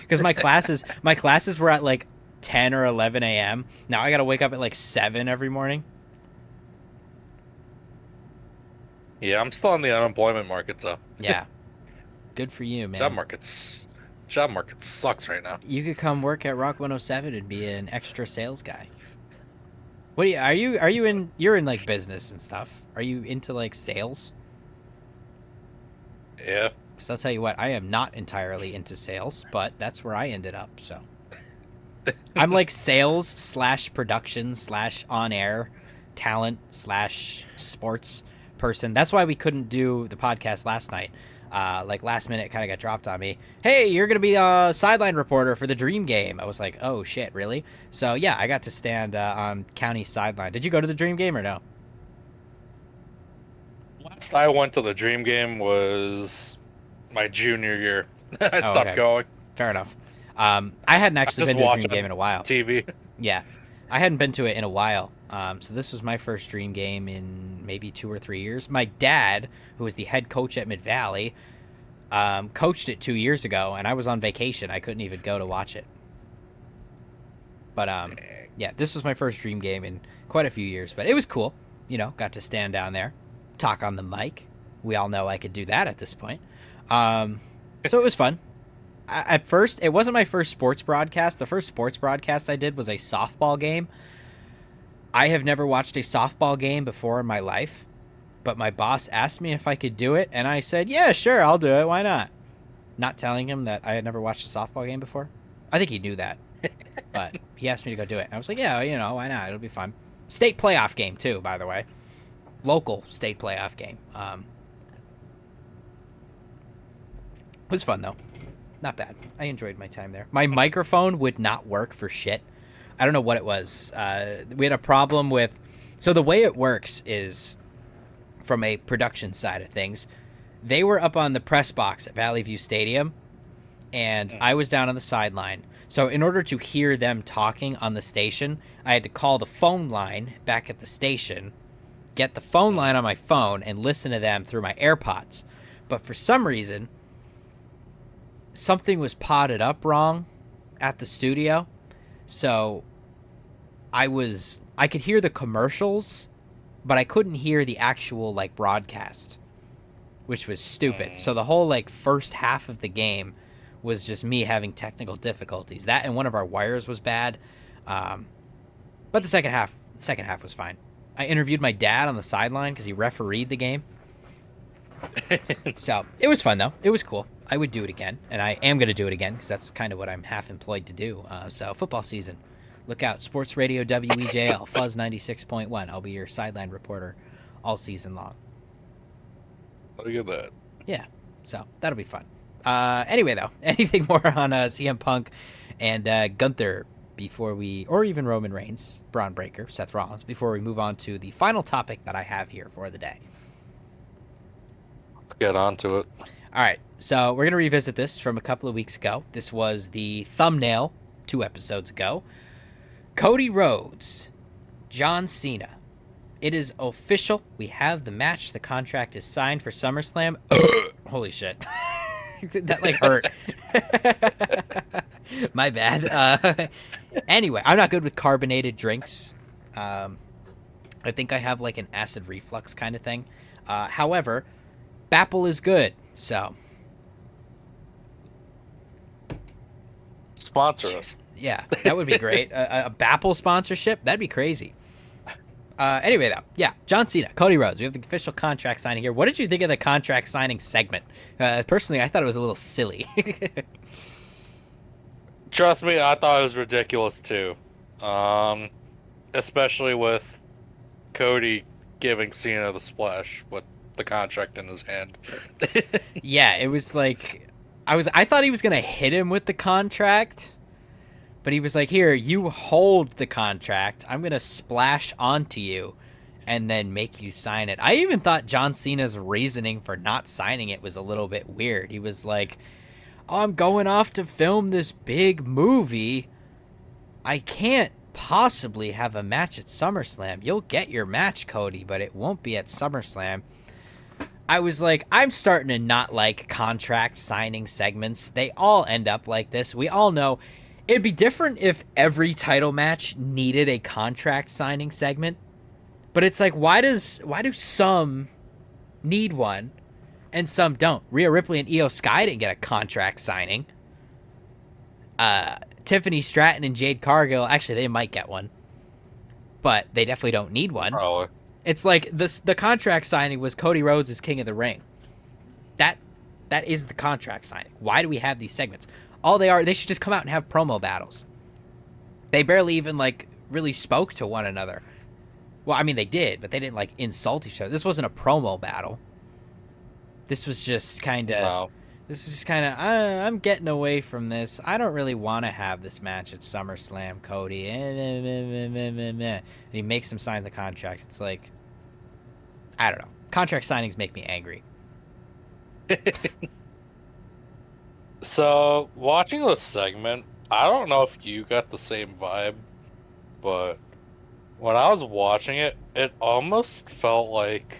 Because my classes were at like 10 or 11 a.m. Now I got to wake up at like 7 every morning. Yeah, I'm still on the unemployment market, so Yeah. Good for you, man. job market sucks right now. You could come work at Rock 107 and be an extra sales guy. What do you in you're in like business and stuff. Are you into like sales? Yeah. Because I'll tell you what, I am not entirely into sales, but that's where I ended up, so. I'm like sales / production / on air talent / sports person. That's why we couldn't do the podcast last night. Like last minute kind of got dropped on me. Hey, you're going to be a sideline reporter for the Dream Game. I was like, oh shit, really? So yeah, I got to stand on county sideline. Did you go to the Dream Game or no? Last I went to the Dream Game was my junior year. I stopped Okay. going. Fair enough. I hadn't actually Just been to a watch Dream on Game in a while. TV. Yeah, I hadn't been to it in a while. So this was my first Dream Game in maybe 2 or 3 years. My dad, who was the head coach at Mid Valley, coached it 2 years ago, and I was on vacation. I couldn't even go to watch it. But yeah, this was my first Dream Game in quite a few years. But it was cool. You know, got to stand down there, talk on the mic. We all know I could do that at this point. So it was fun. At first, it wasn't my first sports broadcast. The first sports broadcast I did was a softball game. I have never watched a softball game before in my life, but my boss asked me if I could do it, and I said, yeah, sure, I'll do it. Why not? Not telling him that I had never watched a softball game before. I think he knew that, but he asked me to go do it. I was like, yeah, why not? It'll be fun. State playoff game, too, by the way. Local state playoff game. It was fun, though. Not bad. I enjoyed my time there. My microphone would not work for shit. I don't know what it was. We had a problem with... So the way it works is, from a production side of things, they were up on the press box at Valley View Stadium, and I was down on the sideline. So in order to hear them talking on the station, I had to call the phone line back at the station, get the phone line on my phone, and listen to them through my AirPods. But for some reason, something was potted up wrong at the studio. So I could hear the commercials, but I couldn't hear the actual broadcast, which was stupid. So the whole first half of the game was just me having technical difficulties. That and one of our wires was bad. But the second half was fine. I interviewed my dad on the sideline because he refereed the game. So it was fun though. It was cool. I would do it again, and I am going to do it again because that's kind of what I'm half employed to do. So football season, look out! Sports Radio WEJL Fuzz 96.1. I'll be your sideline reporter all season long. Look at that. Yeah, so that'll be fun. Anyway, though, anything more on CM Punk and Gunther before or even Roman Reigns, Braun Breaker, Seth Rollins, before we move on to the final topic that I have here for the day? Let's get on to it. All right, so we're going to revisit this from a couple of weeks ago. This was the thumbnail 2 episodes ago. Cody Rhodes, John Cena. It is official. We have the match. The contract is signed for SummerSlam. Holy shit. That hurt. My bad. Anyway, I'm not good with carbonated drinks. I think I have an acid reflux kind of thing. However, Bapple is good. So, sponsor us. Yeah, that would be great. A Bapple sponsorship, that'd be crazy. Anyway, though, yeah, John Cena, Cody Rhodes. We have the official contract signing here. What did you think of the contract signing segment? Personally, I thought it was a little silly. Trust me, I thought it was ridiculous too. Especially with Cody giving Cena the splash with the contract in his hand. Yeah, it was I thought he was gonna hit him with the contract, but he was like, here, you hold the contract, I'm gonna splash onto you and then make you sign it. I even thought John Cena's reasoning for not signing it was a little bit weird. He was like, oh, I'm going off to film this big movie, I can't possibly have a match at SummerSlam. You'll get your match, Cody, but it won't be at SummerSlam. I was like, I'm starting to not like contract signing segments. They all end up like this. We all know it'd be different if every title match needed a contract signing segment. But it's like, why do some need one and some don't? Rhea Ripley and Io Sky didn't get a contract signing. Tiffany Stratton and Jade Cargill, actually, they might get one. But they definitely don't need one. Probably. It's like the contract signing was Cody Rhodes is King of the Ring. That is the contract signing. Why do we have these segments? All they should just come out and have promo battles. They barely even really spoke to one another. Well, I mean they did, but they didn't insult each other. This wasn't a promo battle. This was just kind of No. This is just kind of, I'm getting away from this. I don't really want to have this match at SummerSlam, Cody. And he makes him sign the contract. It's like, I don't know. Contract signings make me angry. So, watching this segment, I don't know if you got the same vibe, but when I was watching it, it almost felt like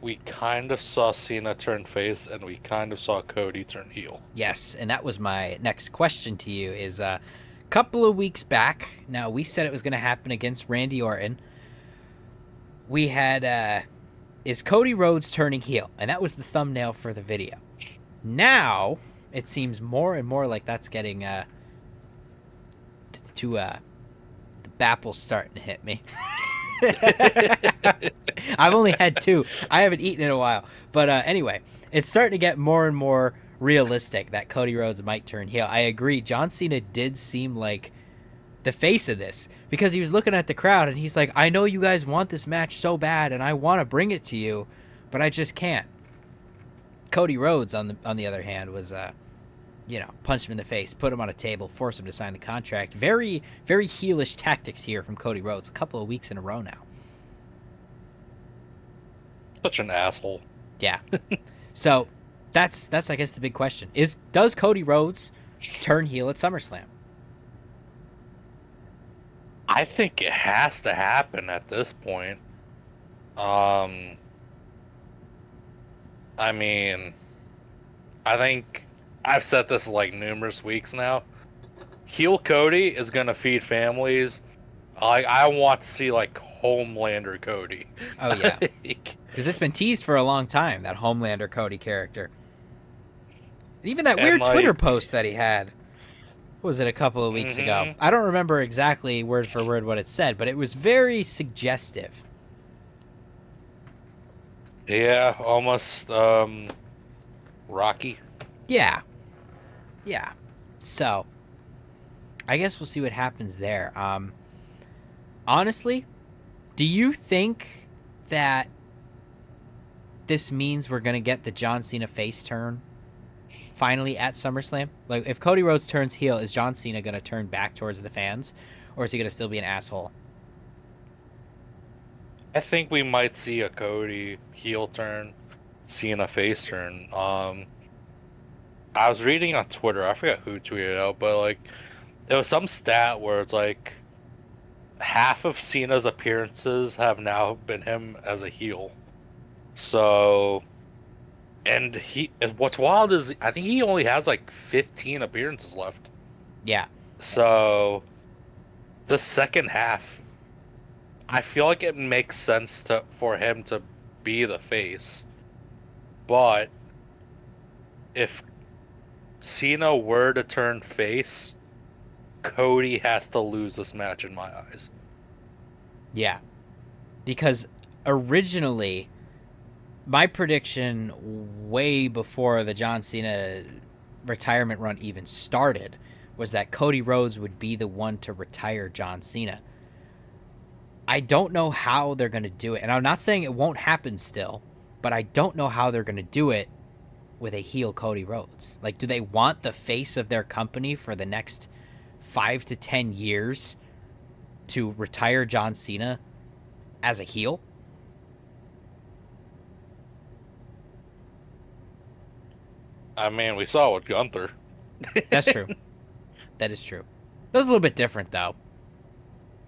we kind of saw Cena turn face and we kind of saw Cody turn heel. Yes, and that was my next question to you is a couple of weeks back, now we said it was going to happen against Randy Orton. We had, is Cody Rhodes turning heel? And that was the thumbnail for the video. Now, it seems more and more like that's getting the bapple's starting to hit me. I've only had two. I haven't eaten in a while. But anyway, it's starting to get more and more realistic that Cody Rhodes might turn heel. I agree. John Cena did seem like the face of this because he was looking at the crowd and he's like, I know you guys want this match so bad and I want to bring it to you, but I just can't. Cody Rhodes, on the other hand, was punch him in the face, put him on a table, force him to sign the contract. Very, very heelish tactics here from Cody Rhodes. A couple of weeks in a row now. Such an asshole. Yeah. So that's I guess the big question is: does Cody Rhodes turn heel at SummerSlam? I think it has to happen at this point. I mean, I think I've said this like numerous weeks now. Heel Cody is gonna feed families. I want to see like Homelander Cody. Oh yeah, because it's been teased for a long time, that Homelander Cody character. Even that weird Twitter post that he had. What was it, a couple of weeks ago? I don't remember exactly word for word what it said, but it was very suggestive. Yeah, almost Rocky. Yeah. So, I guess we'll see what happens there. Honestly, do you think that this means we're going to get the John Cena face turn finally at SummerSlam? Like, if Cody Rhodes turns heel, is John Cena going to turn back towards the fans, or is he going to still be an asshole? I think we might see a Cody heel turn, Cena face turn. I was reading on Twitter, I forgot who tweeted it out, but like, it was some stat where it's like half of Cena's appearances have now been him as a heel. So, and what's wild is I think he only has like 15 appearances left. Yeah. So, the second half, I feel like it makes sense for him to be the face. But if Cena were to turn face, Cody has to lose this match in my eyes. Yeah. Because originally, my prediction way before the John Cena retirement run even started was that Cody Rhodes would be the one to retire John Cena. I don't know how they're going to do it. And I'm not saying it won't happen still, but I don't know how they're going to do it with a heel Cody Rhodes. Like, do they want the face of their company for the next 5 to 10 years to retire John Cena as a heel? I mean, we saw with Gunther. That's true. That is true. That was a little bit different, though.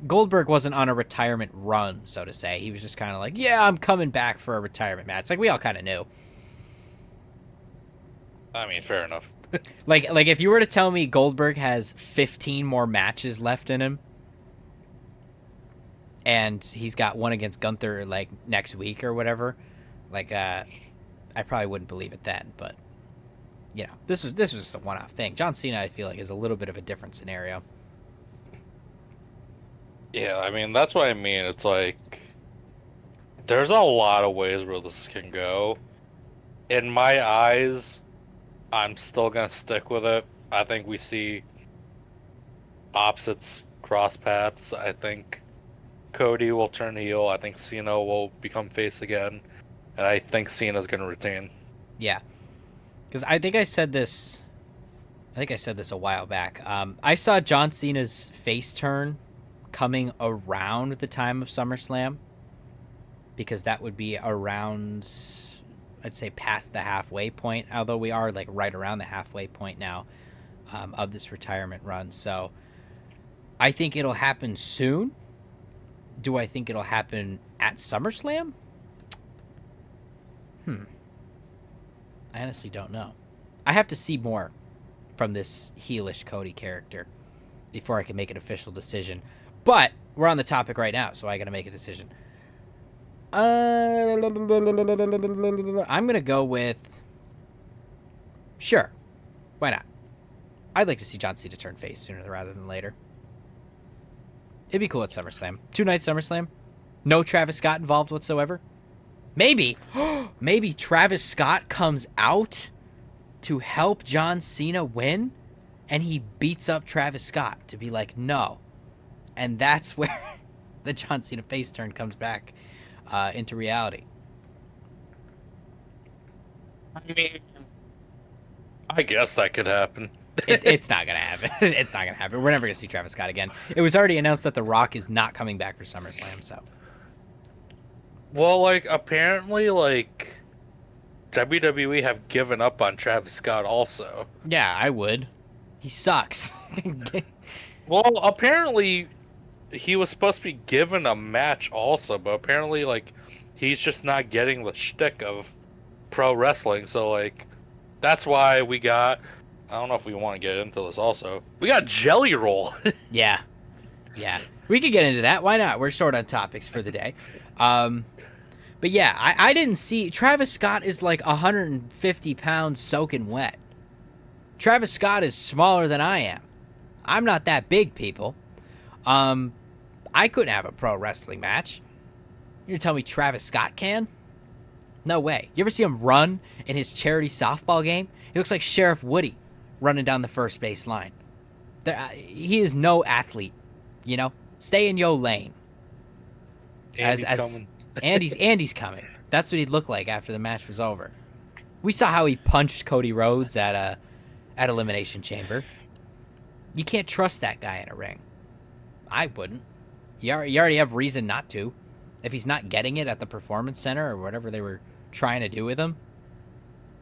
Goldberg wasn't on a retirement run, so to say. He was just kind of like, yeah, I'm coming back for a retirement match. Like, we all kind of knew. I mean, fair enough. like if you were to tell me Goldberg has 15 more matches left in him, and he's got one against Gunther like next week or whatever, like I probably wouldn't believe it then. But you know, this was just a one-off thing. John Cena, I feel like, is a little bit of a different scenario. Yeah, I mean, that's what I mean. It's like there's a lot of ways where this can go. In my eyes, I'm still gonna stick with it. I think we see opposites cross paths. I think Cody will turn heel. I think Cena will become face again, and I think Cena's gonna retain. Yeah, because I think I said this a while back. I saw John Cena's face turn coming around the time of SummerSlam, because that would be around, I'd say, past the halfway point, although we are like right around the halfway point now of this retirement run. So I think it'll happen soon. Do I think it'll happen at SummerSlam? I honestly don't know. I have to see more from this heelish Cody character before I can make an official decision. But we're on the topic right now, so I got to make a decision. I'm going to go with... Sure. Why not? I'd like to see John Cena turn face sooner rather than later. It'd be cool at SummerSlam. 2-night SummerSlam. No Travis Scott involved whatsoever. Maybe Travis Scott comes out to help John Cena win, and he beats up Travis Scott to be like, no. And that's where the John Cena face turn comes back into reality. I mean, I guess that could happen. It's not going to happen. It's not going to happen. We're never going to see Travis Scott again. It was already announced that The Rock is not coming back for SummerSlam, so. Well, like, apparently, like, WWE have given up on Travis Scott also. Yeah, I would. He sucks. Well, apparently, he was supposed to be given a match also, but apparently, like, he's just not getting the shtick of pro wrestling, so, like, that's why we got... I don't know if we want to get into this also. We got Jelly Roll. Yeah. We could get into that. Why not? We're short on topics for the day. But yeah, I didn't see... Travis Scott is like 150 pounds soaking wet. Travis Scott is smaller than I am. I'm not that big, people. I couldn't have a pro wrestling match. You're telling me Travis Scott can? No way. You ever see him run in his charity softball game? He looks like Sheriff Woody running down the first base line. He is no athlete, you know? Stay in your lane. Andy's coming. Andy's coming. That's what he'd look like after the match was over. We saw how he punched Cody Rhodes at Elimination Chamber. You can't trust that guy in a ring. I wouldn't. You already have reason not to. If he's not getting it at the Performance Center or whatever they were trying to do with him,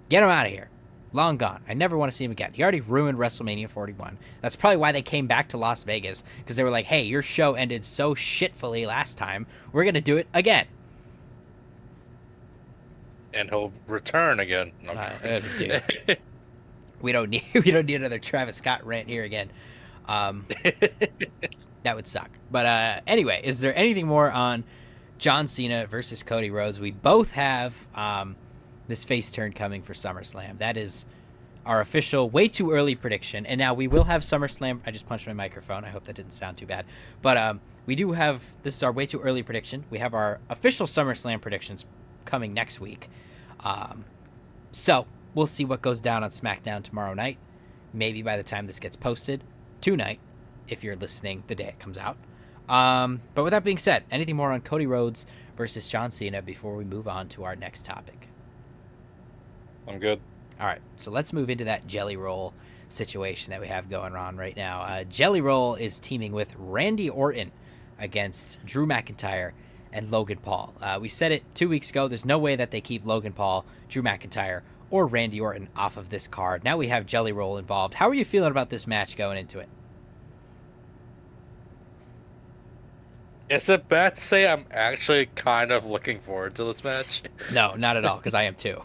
get him out of here. Long gone. I never want to see him again. He already ruined WrestleMania 41. That's probably why they came back to Las Vegas, because they were like, hey, your show ended so shitfully last time. We're going to do it again. And he'll return again. Dude. We don't need another Travis Scott rant here again. That would suck. But anyway, is there anything more on John Cena versus Cody Rhodes? We both have this face turn coming for SummerSlam. That is our official way too early prediction. And now we will have SummerSlam. I just punched my microphone. I hope that didn't sound too bad. But we do have, this is our way too early prediction. We have our official SummerSlam predictions coming next week. So we'll see what goes down on SmackDown tomorrow night. Maybe by the time this gets posted, tonight, if you're listening the day it comes out. But with that being said, anything more on Cody Rhodes versus John Cena before we move on to our next topic? I'm good. All right, so let's move into that Jelly Roll situation that we have going on right now. Jelly Roll is teaming with Randy Orton against Drew McIntyre and Logan Paul. We said it 2 weeks ago. There's no way that they keep Logan Paul, Drew McIntyre, or Randy Orton off of this card. Now we have Jelly Roll involved. How are you feeling about this match going into it? Is it bad to say I'm actually kind of looking forward to this match? No, not at all, because I am too.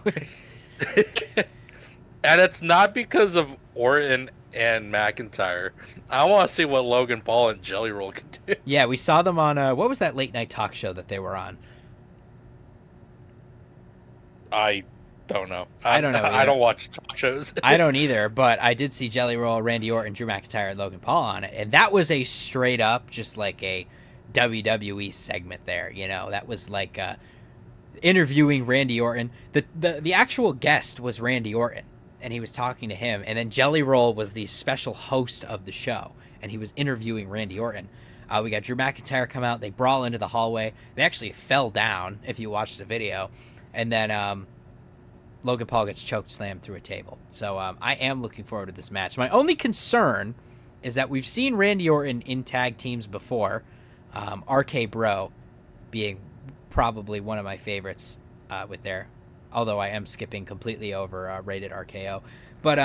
And it's not because of Orton and McIntyre. I want to see what Logan Paul and Jelly Roll can do. Yeah, we saw them on, what was that late night talk show that they were on? I don't know. I don't know either. I don't watch talk shows. I don't either, but I did see Jelly Roll, Randy Orton, Drew McIntyre, and Logan Paul on it, and that was a straight up, just like a WWE segment there, you know? That was like interviewing Randy Orton. The actual guest was Randy Orton, and he was talking to him, and then Jelly Roll was the special host of the show, and he was interviewing Randy Orton. We got Drew McIntyre come out. They brawl into the hallway. They actually fell down, if you watch the video, and then Logan Paul gets choke slammed through a table. So I am looking forward to this match. My only concern is that we've seen Randy Orton in tag teams before, RK Bro being probably one of my favorites with there, although I am skipping completely over Rated RKO. But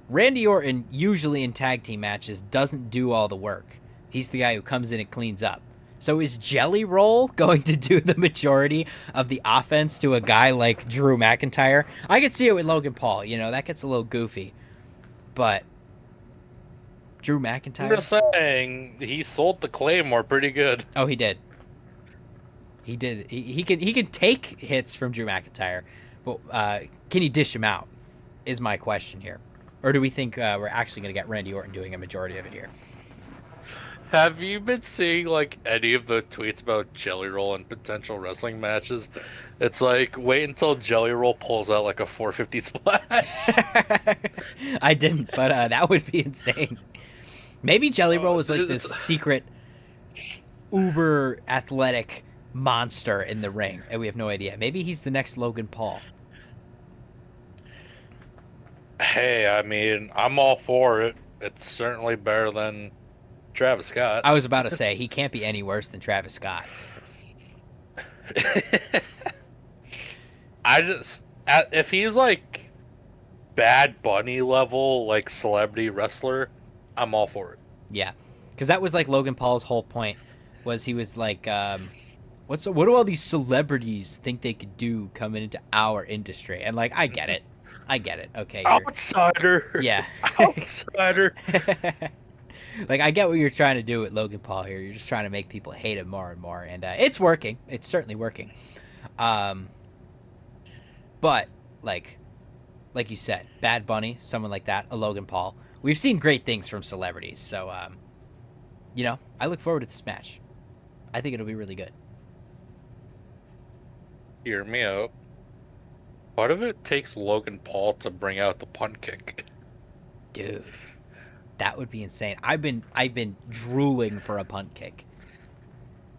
Randy Orton usually in tag team matches doesn't do all the work. He's the guy who comes in and cleans up. So is Jelly Roll going to do the majority of the offense to a guy like Drew McIntyre? I could see it with Logan Paul. You know, that gets a little goofy. But Drew McIntyre? I'm just saying, he sold the Claymore pretty good. Oh, he did. He can take hits from Drew McIntyre, but can he dish him out? is my question here. Or do we think we're actually going to get Randy Orton doing a majority of it here? Have you been seeing like any of the tweets about Jelly Roll and potential wrestling matches? It's like wait until Jelly Roll pulls out like a 450 splash. I didn't, but that would be insane. Maybe Jelly Roll was like this It's- secret uber athletic monster in the ring, and we have no idea. Maybe he's the next Logan Paul. Hey, I mean, I'm all for it. It's certainly better than Travis Scott. I was about to say he can't be any worse than Travis Scott. If he's like Bad Bunny level, like celebrity wrestler, I'm all for it. Yeah, because that was like Logan Paul's whole point. Was he was like, what do all these celebrities think they could do coming into our industry? And like, I get it. Okay, Outsider. yeah. Outsider. Like, I get what you're trying to do with Logan Paul here. You're just trying to make people hate him more and more, and it's working. It's certainly working. But like you said, Bad Bunny, someone like that, a Logan Paul. We've seen great things from celebrities, so I look forward to this match. I think it'll be really good. Hear me out. What if it takes Logan Paul to bring out the punt kick? Dude, that would be insane. I've been drooling for a punt kick.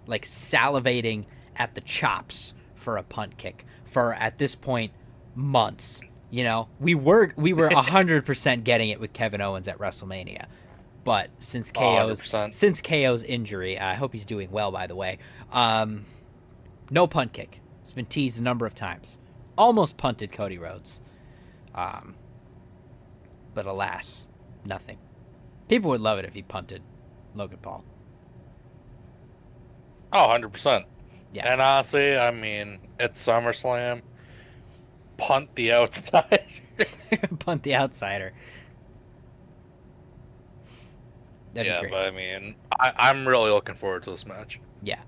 Like salivating at the chops for a punt kick for at this point months. We were 100% getting it with Kevin Owens at WrestleMania. But since KO's 100%. injury, I hope he's doing well, by the way. No punt kick. It's been teased a number of times. Almost punted Cody Rhodes. But alas, nothing. People would love it if he punted Logan Paul. Oh, 100%. Yeah. And honestly, I mean, it's SummerSlam. Punt the outside. Punt the outsider. That'd be Yeah, great. but I mean, I'm really looking forward to this match. Yeah.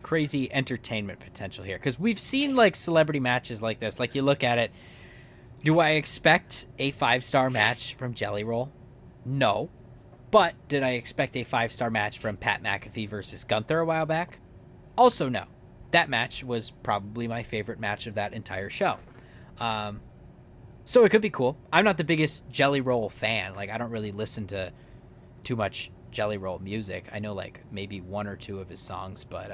Crazy entertainment potential here. Because we've seen, like, celebrity matches like this. Like, you look at it. Do I expect a 5-star match from Jelly Roll? No. But did I expect a 5-star match from Pat McAfee versus Gunther a while back? Also, no. That match was probably my favorite match of that entire show. So it could be cool. I'm not the biggest Jelly Roll fan. Like, I don't really listen to too much Jelly Roll music. I know, like, maybe one or two of his songs, but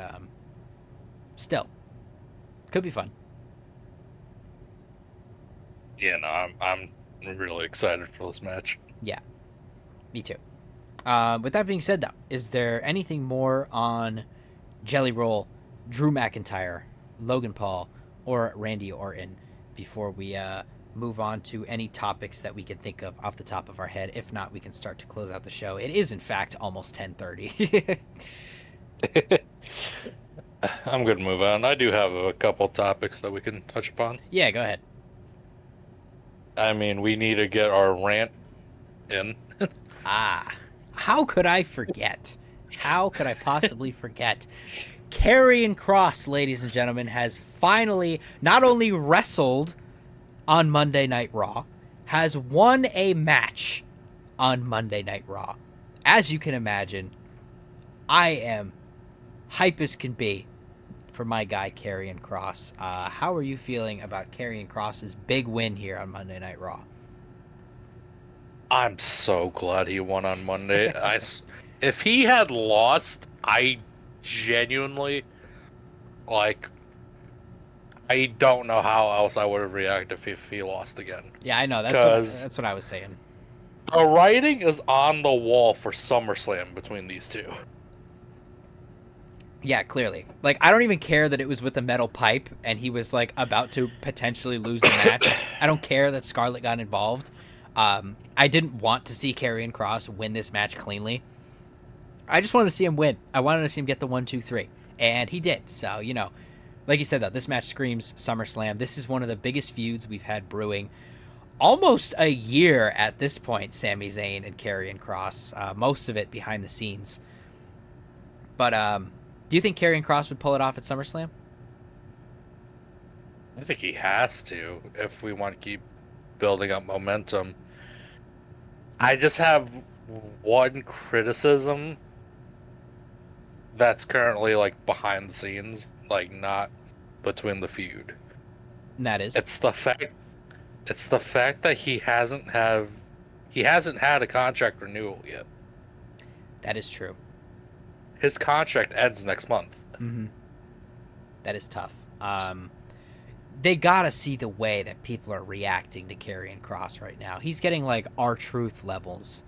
still. Could be fun. Yeah, no, I'm really excited for this match. Yeah. Me too. With that being said, though, is there anything more on Jelly Roll, Drew McIntyre, Logan Paul, or Randy Orton before we move on to any topics that we can think of off the top of our head? If not, we can start to close out the show. It is, in fact, almost 10:30. I'm good to move on. I do have a couple topics that we can touch upon. Yeah, go ahead. I mean, we need to get our rant in. How could I forget? How could I possibly forget? Karrion Kross, ladies and gentlemen, has finally not only wrestled on Monday Night Raw, has won a match on Monday Night Raw. As you can imagine, I am hype as can be for my guy Karrion Kross. How are you feeling about Karrion Kross's big win here on Monday Night Raw? I'm so glad he won on Monday. If he had lost, I genuinely, like, I don't know how else I would have reacted if he lost again. Yeah, I know. That's what I was saying. The writing is on the wall for SummerSlam between these two. Yeah, clearly. Like, I don't even care that it was with a metal pipe and he was, like, about to potentially lose the match. I don't care that Scarlett got involved. I didn't want to see Karrion Kross win this match cleanly. I just wanted to see him win. I wanted to see him get the 1, 2, 3. And he did. So, like you said, though, this match screams SummerSlam. This is one of the biggest feuds we've had brewing. Almost a year at this point, Sami Zayn and Karrion Kross. Most of it behind the scenes. But, do you think Karrion Kross would pull it off at SummerSlam? I think he has to if we want to keep building up momentum. I just have one criticism that's currently like behind the scenes, like not between the feud. And that is. It's the fact it's the fact that he hasn't had a contract renewal yet. That is true. His contract ends next month. Mm-hmm. That is tough. They gotta see the way that people are reacting to Karrion Kross right now. He's getting like R-Truth levels,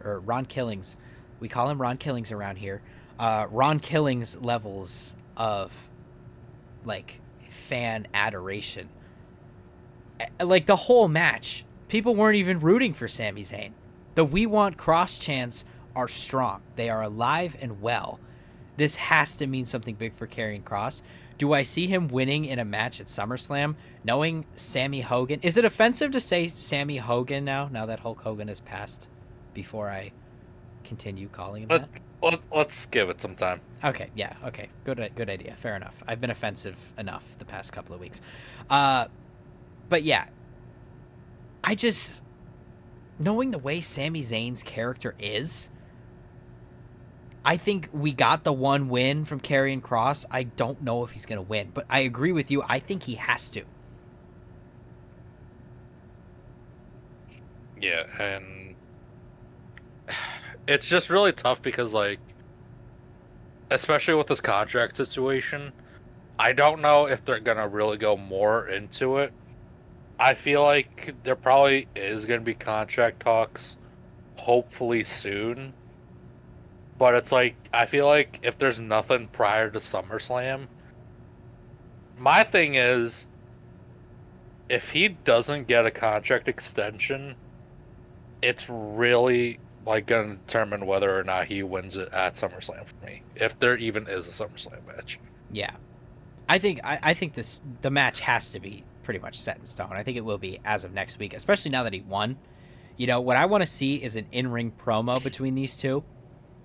or Ron Killings. We call him Ron Killings around here. Ron Killings levels of like fan adoration. Like the whole match, people weren't even rooting for Sami Zayn. The "We Want Kross" chants are strong. They are alive and well. This has to mean something big for Karrion Kross. Do I see him winning in a match at SummerSlam, knowing Sammy Hogan? Is it offensive to say Sammy Hogan now that Hulk Hogan has passed, before I continue calling him that? Let's give it some time. Okay, yeah, okay. Good idea. Fair enough. I've been offensive enough the past couple of weeks. But yeah, I just, knowing the way Sami Zayn's character is, I think we got the one win from Karrion Kross. I don't know if he's going to win, but I agree with you. I think he has to. Yeah, and it's just really tough because, like, especially with this contract situation, I don't know if they're going to really go more into it. I feel like there probably is going to be contract talks, hopefully soon. But it's like, I feel like if there's nothing prior to SummerSlam, my thing is, if he doesn't get a contract extension, it's really like going to determine whether or not he wins it at SummerSlam for me, if there even is a SummerSlam match. Yeah, I think the match has to be pretty much set in stone. I think it will be as of next week, especially now that he won. You know, what I want to see is an in-ring promo between these two.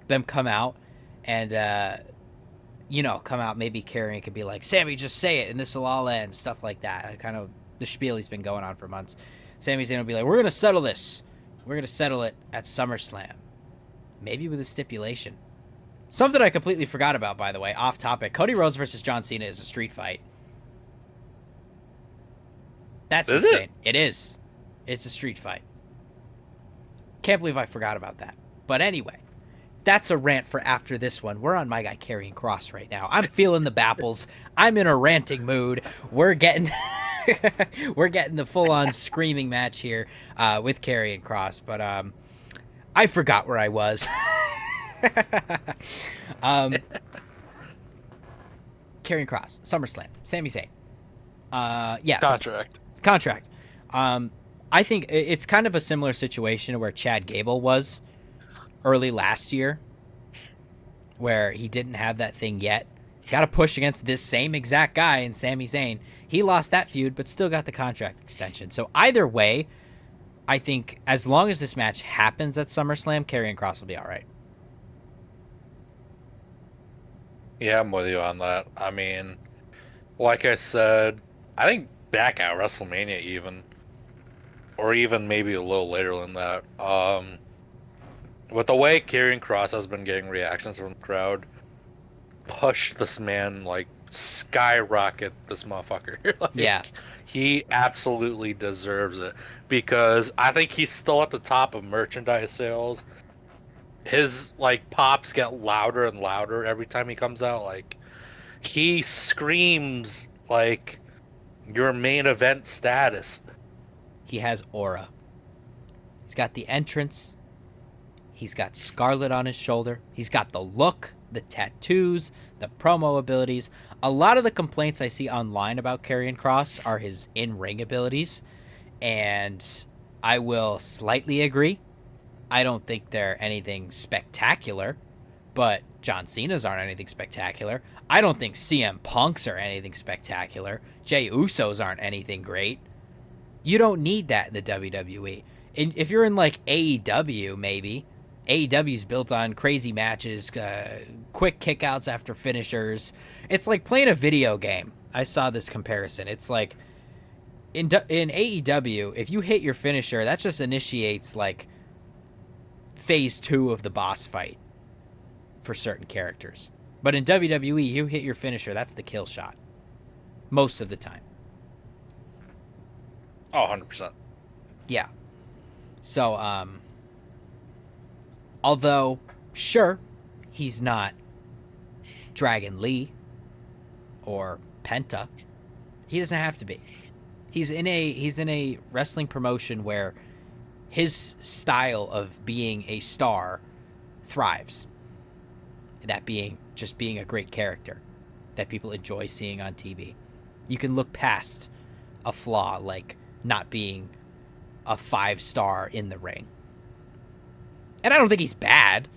Them come out and, come out. Maybe Karrion could be like, Sammy, just say it and this will all end. Stuff like that. Kind of the spiel he's been going on for months. Sami Zayn will be like, we're going to settle this. We're going to settle it at SummerSlam. Maybe with a stipulation. Something I completely forgot about, by the way, off topic. Cody Rhodes versus John Cena is a street fight. That's insane. It is. It's a street fight. Can't believe I forgot about that. But anyway, that's a rant for after this one. We're on my guy Karrion Kross right now. I'm feeling the bapples. I'm in a ranting mood. We're getting the full-on screaming match here with Karrion Kross. But I forgot where I was. Karrion Kross, SummerSlam, Sami Zayn. Yeah. Contract. I think it's kind of a similar situation where Chad Gable was early last year, where he didn't have that thing yet. Got to push against this same exact guy in Sami Zayn. He lost that feud, but still got the contract extension. So either way, I think as long as this match happens at SummerSlam, Karrion Kross will be all right. Yeah, I'm with you on that. I mean, like I said, I think back at WrestleMania even, or even maybe a little later than that, with the way Karrion Kross has been getting reactions from the crowd, push this man, like, skyrocket this motherfucker. Like, Yeah. He absolutely deserves it, because I think he's still at the top of merchandise sales. His, like, pops get louder and louder every time he comes out. Like, he screams, like, your main event status. He has aura. He's got the entrance. He's got Scarlet on his shoulder. He's got the look, the tattoos, the promo abilities. A lot of the complaints I see online about Karrion Kross are his in-ring abilities, and I will slightly agree. I don't think they're anything spectacular, but John Cena's aren't anything spectacular. I don't think CM Punk's are anything spectacular. Jey Uso's aren't anything great. You don't need that in the WWE. And if you're in like AEW, maybe. AEW's built on crazy matches, quick kickouts after finishers. It's like playing a video game. I saw this comparison. It's like in AEW, if you hit your finisher, that just initiates like phase 2 of the boss fight for certain characters. But in WWE, you hit your finisher, that's the kill shot most of the time. Oh, 100%. Yeah. So, although, sure, he's not Dragon Lee or Penta, he doesn't have to be. He's in a wrestling promotion where his style of being a star thrives. That being just being a great character that people enjoy seeing on TV. You can look past a flaw like not being a 5-star in the ring. And I don't think he's bad.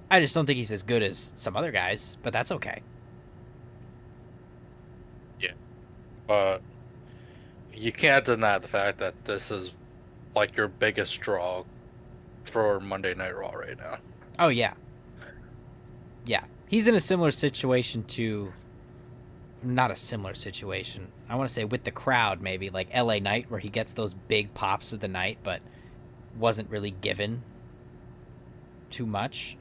I just don't think he's as good as some other guys, but that's okay. Yeah. But you can't deny the fact that this is like your biggest draw for Monday Night Raw right now. Oh, yeah. Yeah. He's in a similar situation to... Not a similar situation. I want to say with the crowd, maybe, like LA Knight, where he gets those big pops of the night, but wasn't really given too much.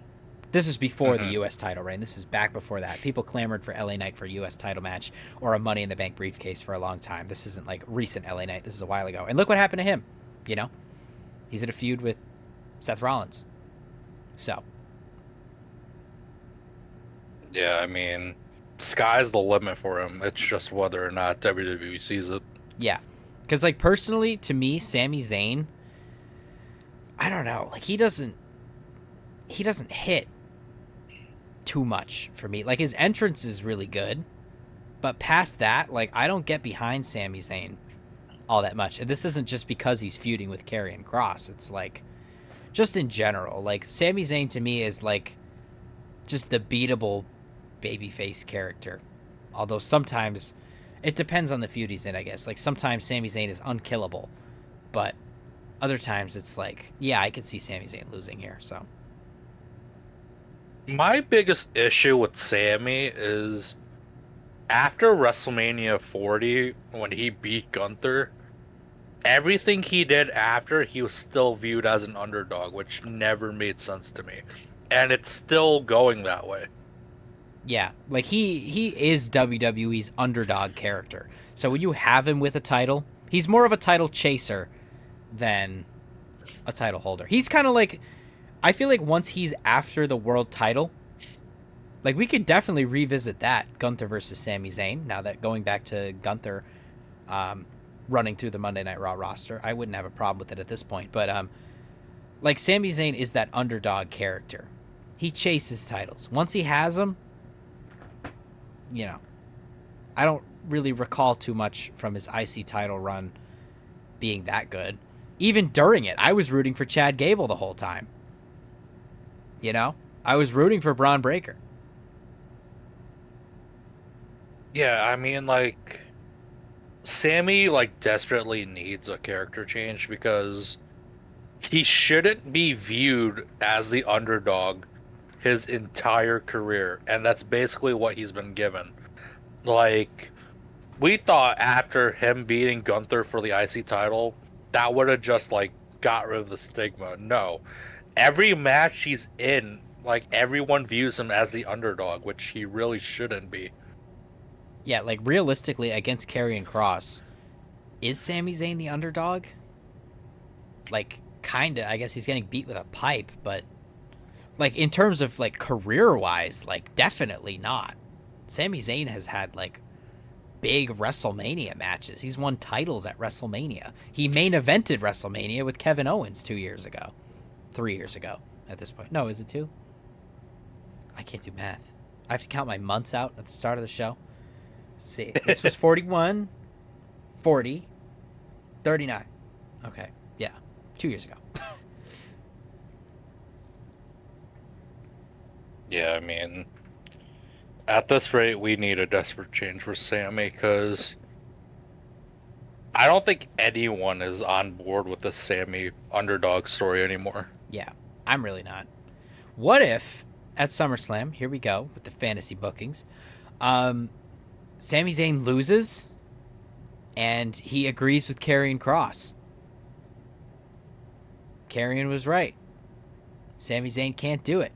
This is before the U.S. title reign. This is back before that. People clamored for LA Knight for a U.S. title match or a Money in the Bank briefcase for a long time. This isn't like recent LA Knight. This is a while ago. And look what happened to him. You know? He's in a feud with Seth Rollins. So. Yeah, I mean, sky's the limit for him. It's just whether or not WWE sees it. Yeah. Because, like, personally, to me, Sami Zayn, I don't know. Like, he doesn't hit too much for me. Like, his entrance is really good, but past that, like, I don't get behind Sami Zayn all that much. And this isn't just because he's feuding with Karrion Kross. It's like, just in general, like, Sami Zayn to me is like just the beatable babyface character. Although sometimes it depends on the feud he's in, I guess. Like, sometimes Sami Zayn is unkillable, but other times it's like, yeah, I could see Sami Zayn losing here. So My biggest issue with Sammy is after WrestleMania 40, when he beat Gunther, everything he did after, he was still viewed as an underdog, which never made sense to me. And it's still going that way. yeah, like he is WWE's underdog character. So when you have him with a title, he's more of a title chaser than a title holder. He's kind of like, I feel like once he's after the world title, like we could definitely revisit that Gunther versus Sami Zayn. Now that going back to Gunther running through the Monday Night Raw roster, I wouldn't have a problem with it at this point. But like Sami Zayn is that underdog character. He chases titles. Once he has them, you know, I don't really recall too much from his IC title run being that good. Even during it, I was rooting for Chad Gable the whole time. You know, I was rooting for Braun Breaker. Yeah, I mean, like, Sammy, like, desperately needs a character change because he shouldn't be viewed as the underdog his entire career, and that's basically what he's been given. Like, we thought after him beating Gunther for the IC title, that would have just, like, got rid of the stigma. No. Every match he's in, like, everyone views him as the underdog, which he really shouldn't be. Yeah, like realistically against Karrion Kross, is Sami Zayn the underdog? Like, kinda. I guess he's getting beat with a pipe, but like in terms of like career-wise, like definitely not. Sami Zayn has had like big WrestleMania matches. He's won titles at WrestleMania. He main evented WrestleMania with Kevin Owens 2 years ago. 3 years ago at this point. No, is it 2? I can't do math. I have to count my months out at the start of the show. Let's see. This was 41, 40, 39. Okay. Yeah. 2 years ago. Yeah, I mean, at this rate, we need a desperate change for Sammy because I don't think anyone is on board with the Sammy underdog story anymore. Yeah, I'm really not. What if at SummerSlam, here we go with the fantasy bookings, Sami Zayn loses and he agrees with Karrion Kross. Karrion was right. Sami Zayn can't do it.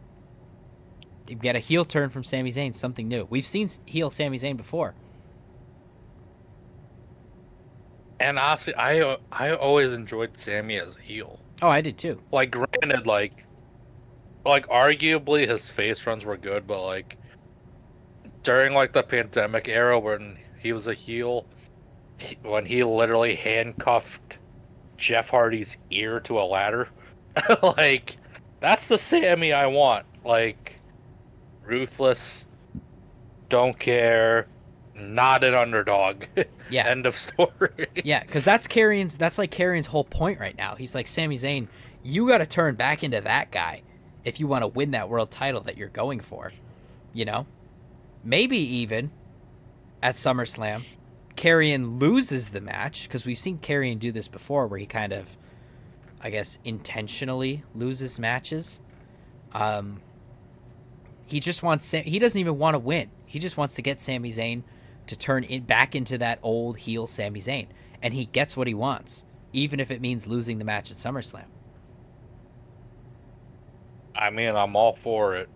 You get a heel turn from Sami Zayn, something new. We've seen heel Sami Zayn before. And honestly, I always enjoyed Sammy as a heel. Oh, I did too. Like, granted, like arguably his face runs were good, but like during like the pandemic era when he was a heel, when he literally handcuffed Jeff Hardy's ear to a ladder, like that's the Sammy I want. Like ruthless, don't care, not an underdog. Yeah. End of story. Yeah, because that's like Karrion's whole point right now. He's like, Sami Zayn, you got to turn back into that guy if you want to win that world title that you're going for. You know? Maybe even at SummerSlam, Karrion loses the match, because we've seen Karrion do this before where he kind of, I guess, intentionally loses matches. He just wants he doesn't even want to win. He just wants to get Sami Zayn to turn back into that old heel Sami Zayn, and he gets what he wants, even if it means losing the match at SummerSlam. I mean, I'm all for it.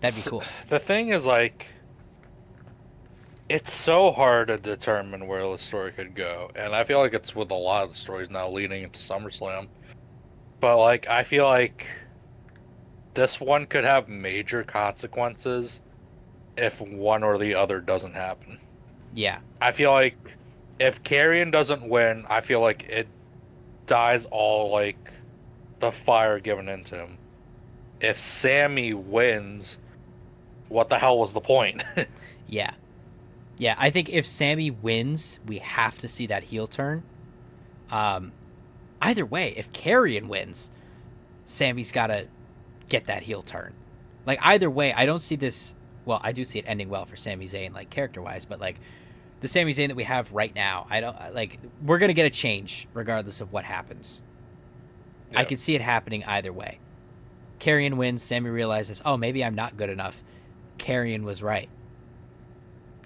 That'd be cool. The thing is, like, it's so hard to determine where the story could go, and I feel like it's with a lot of the stories now leading into SummerSlam. But like, I feel like this one could have major consequences if one or the other doesn't happen. Yeah. I feel like if Karrion doesn't win, I feel like it dies all like the fire given into him. If Sammy wins, what the hell was the point? Yeah. Yeah, I think if Sammy wins, we have to see that heel turn. Either way, if Karrion wins, Sammy's got to get that heel turn. Like, either way, I don't see this... Well, I do see it ending well for Sami Zayn, like, character-wise, but, like, the Sami Zayn that we have right now, I don't... Like, we're going to get a change regardless of what happens. Yeah. I could see it happening either way. Karrion wins, Sammy realizes, oh, maybe I'm not good enough. Karrion was right.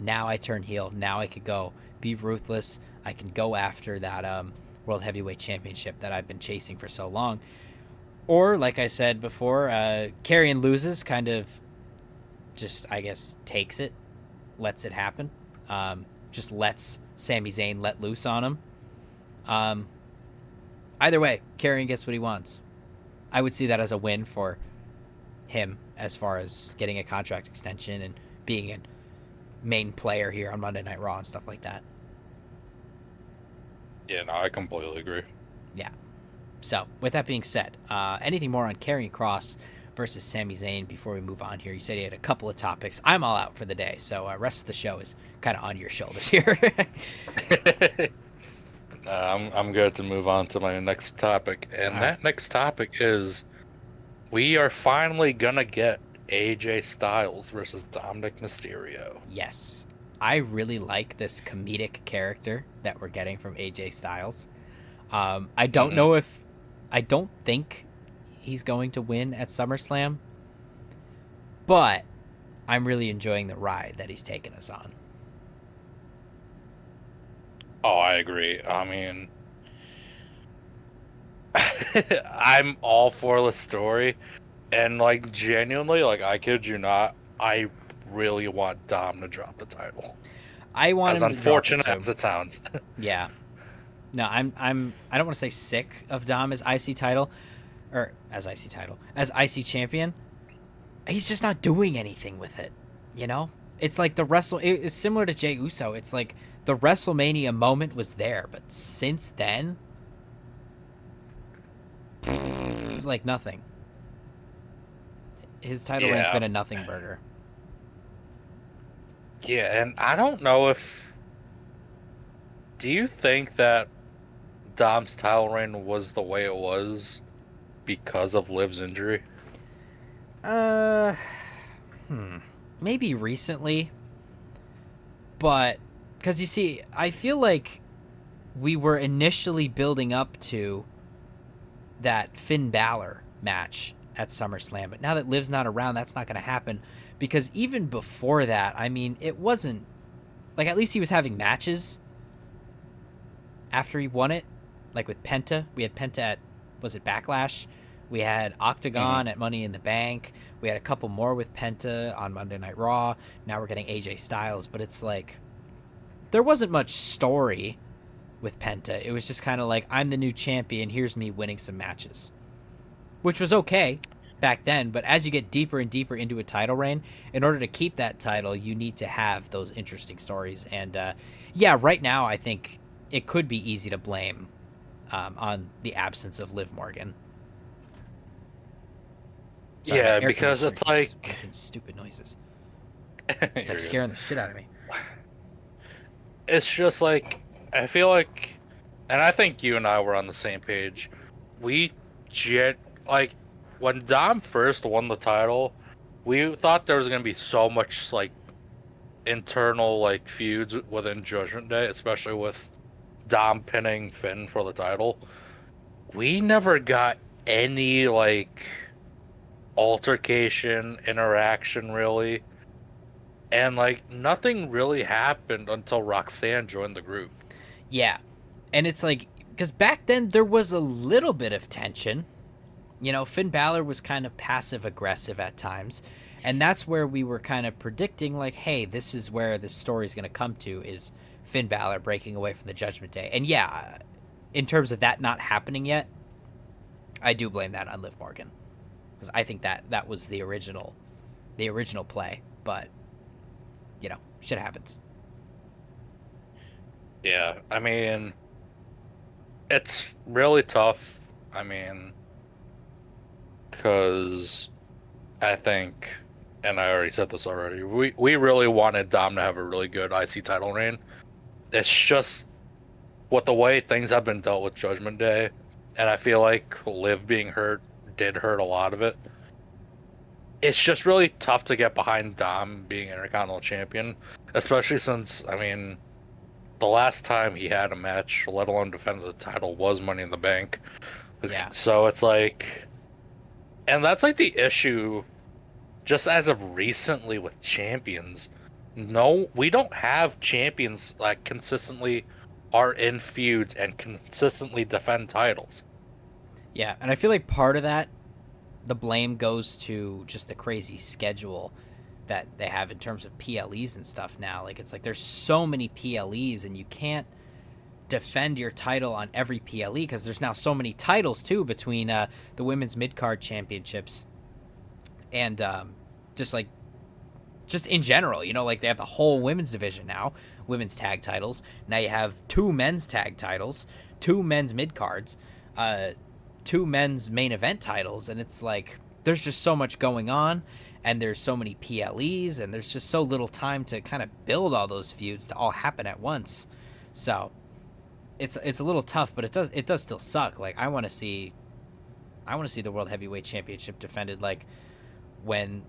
Now I turn heel. Now I could go be ruthless. I can go after that World Heavyweight Championship that I've been chasing for so long. Or, like I said before, Karrion loses, kind of just, I guess, takes it, lets it happen. Just lets Sami Zayn let loose on him. Either way, Karrion gets what he wants. I would see that as a win for him as far as getting a contract extension and being a main player here on Monday Night Raw and stuff like that. Yeah, no, I completely agree. Yeah. So, with that being said, anything more on Karrion Kross versus Sami Zayn before we move on here? You said you had a couple of topics. I'm all out for the day, so rest of the show is kind of on your shoulders here. I'm good to move on to my next topic, and that next topic is we are finally gonna get AJ Styles versus Dominic Mysterio. Yes. I really like this comedic character that we're getting from AJ Styles. I don't know if... I don't think he's going to win at SummerSlam, but I'm really enjoying the ride that he's taken us on. Oh, I agree. I mean, I'm all for the story, and like genuinely, like I kid you not, I really want Dom to drop the title. I want as him unfortunate to as it sounds. Yeah. No, I don't want to say sick of Dom as IC champion. He's just not doing anything with it, you know? It's like it's similar to Jey Uso. It's like the WrestleMania moment was there, but since then, like nothing. His title reign's been a nothing burger. Yeah, and I don't know if... Do you think that Dom's title reign was the way it was because of Liv's injury? Maybe recently. But, because you see, I feel like we were initially building up to that Finn Balor match at SummerSlam, but now that Liv's not around, that's not going to happen. Because even before that, I mean, it wasn't... Like, at least he was having matches after he won it, like with Penta. We had Penta at, was it Backlash? We had Hmm. Octagon at Money in the Bank. We had a couple more with Penta on Monday Night Raw. Now we're getting AJ Styles, but it's like there wasn't much story with Penta. It was just kind of like, I'm the new champion. Here's me winning some matches, which was okay back then. But as you get deeper and deeper into a title reign, in order to keep that title, you need to have those interesting stories. And yeah, right now, I think it could be easy to blame on the absence of Liv Morgan. Sorry, my Yeah, air because conditioner it's keeps like making stupid noises. It's like you're good. scaring the shit out of me. It's just like I feel like, and I think you and I were on the same page. We jet like when Dom first won the title, we thought there was gonna be so much like internal like feuds within Judgment Day, especially with Dom pinning Finn for the title. We never got any like altercation, interaction really. And like nothing really happened until Roxanne joined the group. Yeah. And it's like, because back then there was a little bit of tension. You know, Finn Balor was kind of passive aggressive at times. And that's where we were kind of predicting, like, hey, this is where this story is going to come to, is Finn Balor breaking away from the Judgment Day. And yeah, in terms of that not happening yet, I do blame that on Liv Morgan. Because I think that was the original play. But, you know, shit happens. Yeah, I mean, it's really tough. I mean, because I think, and I already said this already, we really wanted Dom to have a really good IC title reign. It's just with the way things have been dealt with Judgment Day, and I feel like Liv being hurt did hurt a lot of it. It's just really tough to get behind Dom being Intercontinental Champion, especially since, I mean, the last time he had a match, let alone defended the title, was Money in the Bank. Yeah. So it's like, and that's like the issue just as of recently with champions. No, we don't have champions that consistently are in feuds and consistently defend titles. Yeah. And I feel like part of that, the blame goes to just the crazy schedule that they have in terms of PLEs and stuff now. Like, it's like there's so many PLEs and you can't defend your title on every PLE because there's now so many titles too between the women's mid card championships and just like just in general, you know, like they have the whole women's division now, women's tag titles. Now you have two men's tag titles, two men's mid cards, uh, two men's main event titles, and it's like there's just so much going on, and there's so many PLEs, and there's just so little time to kind of build all those feuds to all happen at once. So it's a little tough, but it does still suck. Like I want to see the World Heavyweight Championship defended like when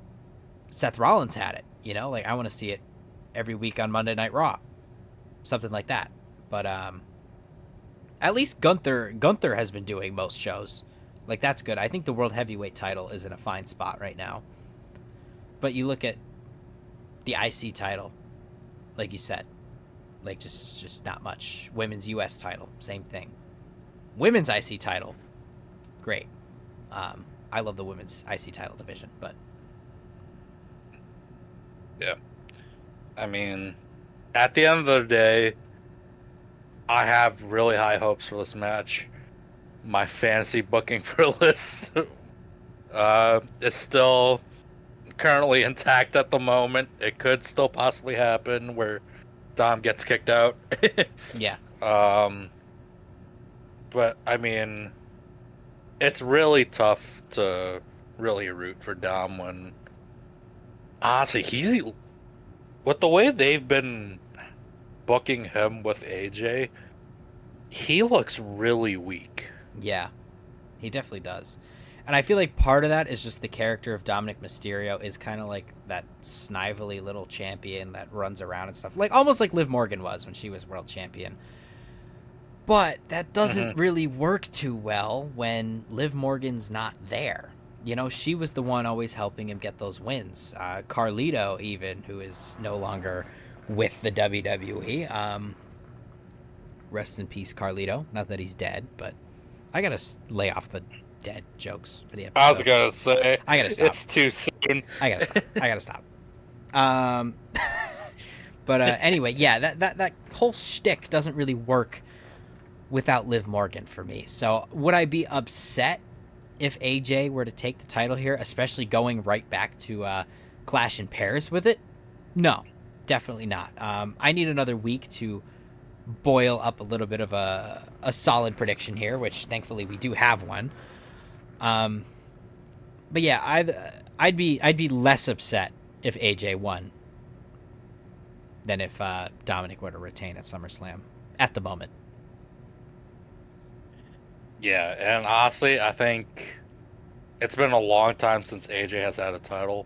Seth Rollins had it. You know, like I want to see it every week on Monday Night Raw, something like that. But at least Gunther has been doing most shows. Like that's good. I think the World Heavyweight title is in a fine spot right now. But you look at the IC title, like you said, like just not much. Women's US title, same thing. Women's IC title, great. I love the women's IC title division, but Yeah. I mean, at the end of the day, I have really high hopes for this match. My fantasy booking for this is still currently intact at the moment. It could still possibly happen where Dom gets kicked out. yeah, um, but I mean, it's really tough to really root for Dom when honestly he's with the way they've been booking him with AJ, he looks really weak. yeah, he definitely does. And I feel like part of that is just the character of Dominic Mysterio is kind of like that snively little champion that runs around and stuff, like almost like Liv Morgan was when she was world champion. But that Hmm. doesn't really work too well when Liv Morgan's not there. You know, she was the one always helping him get those wins. Carlito, even, who is no longer with the WWE, Rest in peace, Carlito. Not that he's dead, but I gotta lay off the dead jokes for the I was episode. gonna say, I gotta stop. it's too soon. I gotta stop. I gotta stop. Um, but anyway, yeah, that whole shtick doesn't really work without Liv Morgan for me. So would I be upset if AJ were to take the title here, especially going right back to Clash in Paris with it? No, definitely not. I need another week to boil up a little bit of a solid prediction here, which thankfully we do have one. But yeah, I'd be less upset if AJ won than if Dominic were to retain at SummerSlam at the moment. Yeah, and honestly, I think it's been a long time since AJ has had a title.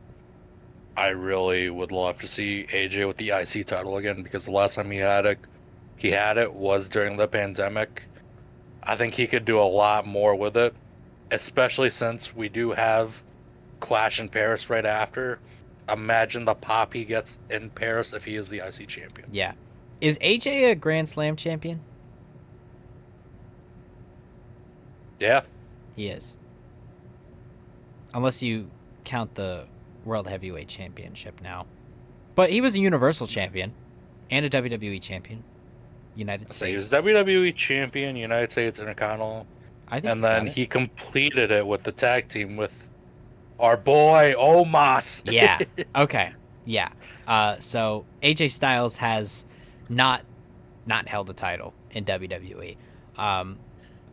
I really would love to see AJ with the IC title again because the last time he had it was during the pandemic. I think he could do a lot more with it, especially since we do have Clash in Paris right after. Imagine the pop he gets in Paris if he is the IC champion. Yeah. Is AJ a Grand Slam champion? Yeah. He is. Unless you count the World Heavyweight Championship now. But he was a Universal Champion and a WWE Champion. United States. So he was WWE Champion, United States Intercontinental. I think And then he completed it with the tag team with our boy Omos. Yeah. Okay. Yeah. So AJ Styles has not held a title in WWE.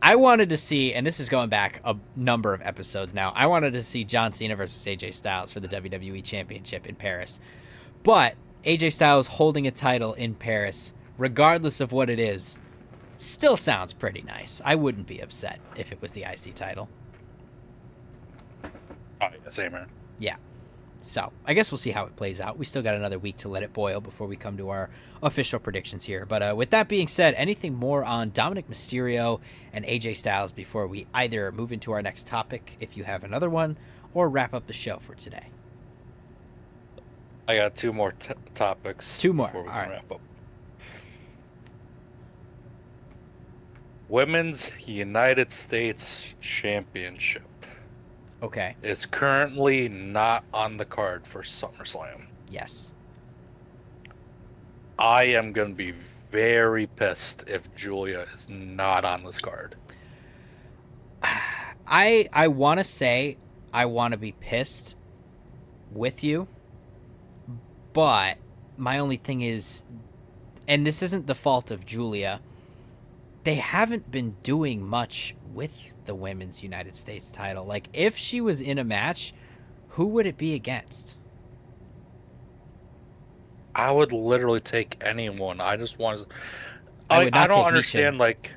I wanted to see, and this is going back a number of episodes now, I wanted to see John Cena versus AJ Styles for the WWE Championship in Paris. But AJ Styles holding a title in Paris, regardless of what it is, still sounds pretty nice. I wouldn't be upset if it was the IC title. Oh, yeah, same man. Yeah. So, I guess we'll see how it plays out. We still got another week to let it boil before we come to our official predictions here. But with that being said, anything more on Dominic Mysterio and AJ Styles before we either move into our next topic, if you have another one, or wrap up the show for today? I got two more topics. Two more. Before we All can right. wrap up. Women's United States Championship Okay. is currently not on the card for SummerSlam. Yes. I am going to be very pissed if Julia is not on this card. I want to say I want to be pissed with you, but my only thing is, and this isn't the fault of Julia, they haven't been doing much with the women's United States title. Like, if she was in a match, who would it be against? I would literally take anyone. I just want to. I would not I don't take understand. Michin. Like,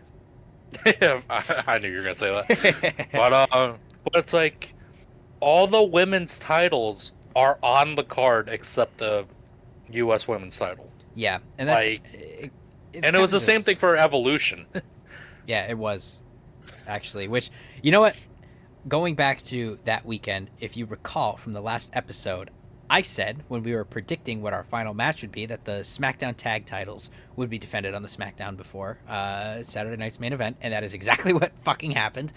I knew you were gonna say that, but it's like all the women's titles are on the card except the U.S. women's title. Yeah, and that Like, it's and it was kinda the same just- thing for Evolution. Yeah, it was actually. Which, you know what? Going back to that weekend, if you recall from the last episode, I said when we were predicting what our final match would be that the SmackDown tag titles would be defended on the SmackDown before Saturday night's main event, and that is exactly what fucking happened.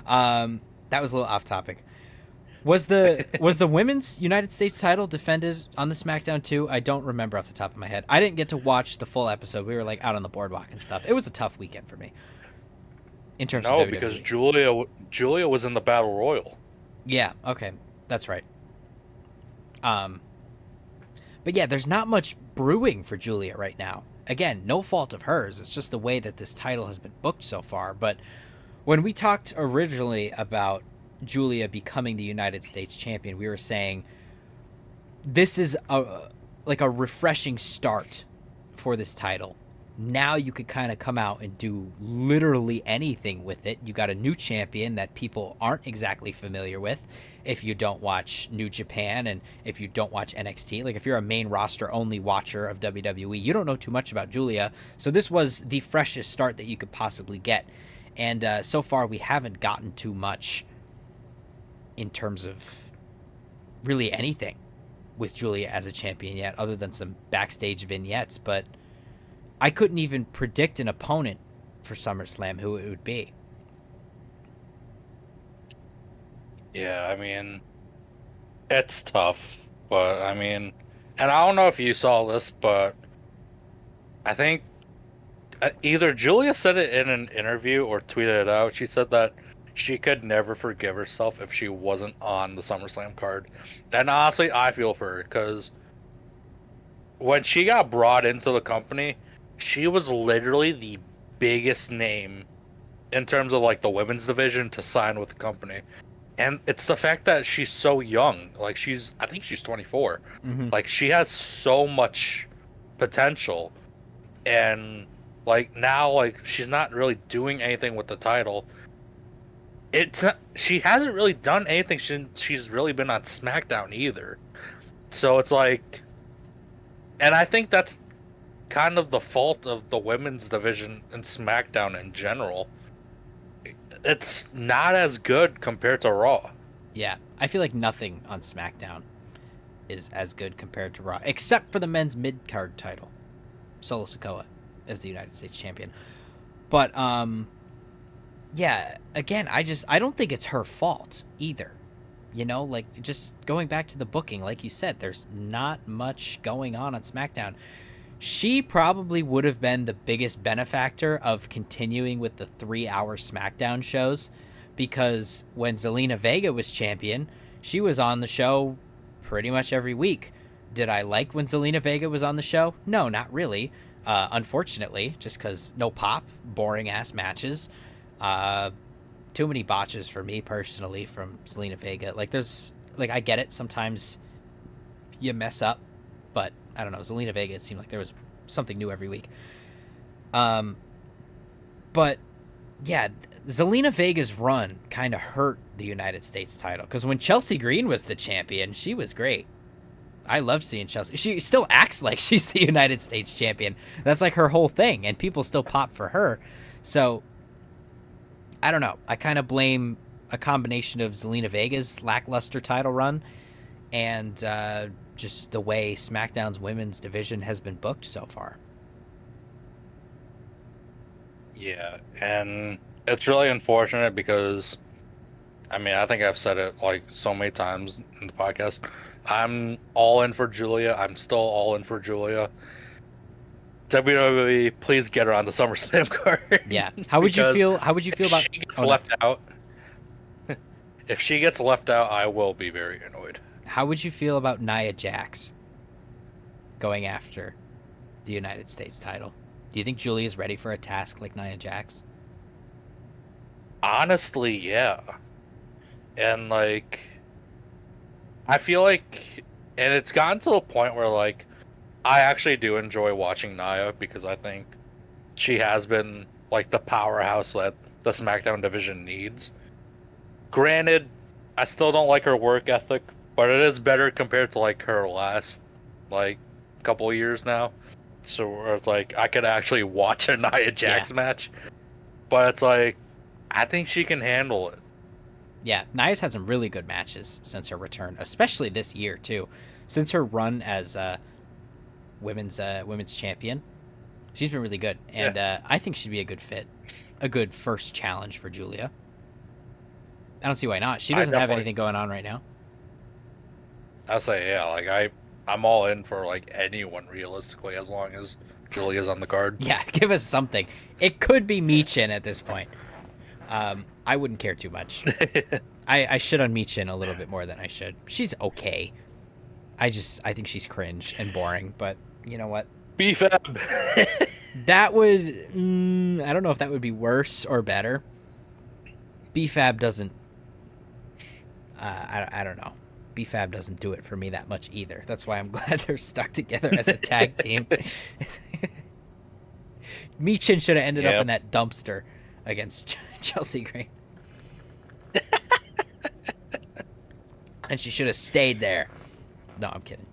That was a little off topic. Was the women's United States title defended on the SmackDown too? I don't remember off the top of my head. I didn't get to watch the full episode. We were like out on the boardwalk and stuff. It was a tough weekend for me. In terms of No, WWE. because Julia was in the Battle Royal. Yeah, okay. That's right. But yeah, there's not much brewing for Julia right now. Again, no fault of hers. It's just the way that this title has been booked so far. But when we talked originally about Julia becoming the United States champion, we were saying this is a refreshing start for this title. Now you could kind of come out and do literally anything with it. You got a new champion that people aren't exactly familiar with if you don't watch New Japan and if you don't watch NXT. Like, if you're a main roster only watcher of WWE, you don't know too much about Julia. So this was the freshest start that you could possibly get. And so far we haven't gotten too much in terms of really anything with Julia as a champion yet, other than some backstage vignettes. But I couldn't even predict an opponent for SummerSlam, who it would be. Yeah, I mean, it's tough, but I mean, and I don't know if you saw this, but I think either Julia said it in an interview or tweeted it out. She said that she could never forgive herself if she wasn't on the SummerSlam card. And honestly, I feel for her because when she got brought into the company, she was literally the biggest name in terms of like the women's division to sign with the company. And it's the fact that she's so young. Like I think she's 24. Mm-hmm. Like she has so much potential. And like now, like she's not really doing anything with the title. She hasn't really done anything. She's really been on SmackDown either. So it's like, and I think that's kind of the fault of the women's division and SmackDown in general. It's not as good compared to Raw. Yeah, I feel like nothing on SmackDown is as good compared to Raw, except for the men's mid card title. Solo Sikoa as the United States champion. But yeah, again, I don't think it's her fault either. You know, like just going back to the booking, like you said, there's not much going on SmackDown. She probably would have been the biggest benefactor of continuing with the 3-hour SmackDown shows, because when Zelina Vega was champion, she was on the show pretty much every week. Did I like when Zelina Vega was on the show? No, not really. Unfortunately, just because no pop, boring ass matches. Too many botches for me personally from Zelina Vega. Like I get it. Sometimes you mess up, but I don't know. Zelina Vega, it seemed like there was something new every week. But yeah, Zelina Vega's run kind of hurt the United States title, because when Chelsea Green was the champion, she was great. I love seeing Chelsea. She still acts like she's the United States champion. That's like her whole thing, and people still pop for her. So I don't know. I kind of blame a combination of Zelina Vega's lackluster title run and just the way SmackDown's women's division has been booked so far. Yeah, and it's really unfortunate because, I mean, I think I've said it like so many times in the podcast. I'm all in for Julia. I'm still all in for Julia. WWE, please get her on the SummerSlam card. Yeah. How would you feel? How would you feel about? She gets left out? If she gets left out, I will be very annoyed. How would you feel about Nia Jax going after the United States title? Do you think Julia's ready for a task like Nia Jax? Honestly, yeah. And like, I feel like, and it's gotten to a point where like, I actually do enjoy watching Nia because I think she has been like the powerhouse that the SmackDown division needs. Granted, I still don't like her work ethic, but it is better compared to like her last like couple of years now. So where it's like I could actually watch a Nia Jax match, but it's like I think she can handle it. Yeah, Nia's had some really good matches since her return, especially this year too. Since her run as women's champion, she's been really good, and I think she'd be a good fit, a good first challenge for Julia. I don't see why not. She doesn't have anything going on right now. I'll say yeah, like I'm all in for like anyone realistically as long as Julia's on the card. Yeah, give us something. It could be Michin at this point. I wouldn't care too much. I should on Michin a little bit more than I should. She's okay. I think she's cringe and boring, but you know what? BFAB. That would I don't know if that would be worse or better. BFAB doesn't I don't know. BFAB doesn't do it for me that much either. That's why I'm glad they're stuck together as a tag team. Michin should have ended up in that dumpster against Chelsea Green. And she should have stayed there. No, I'm kidding.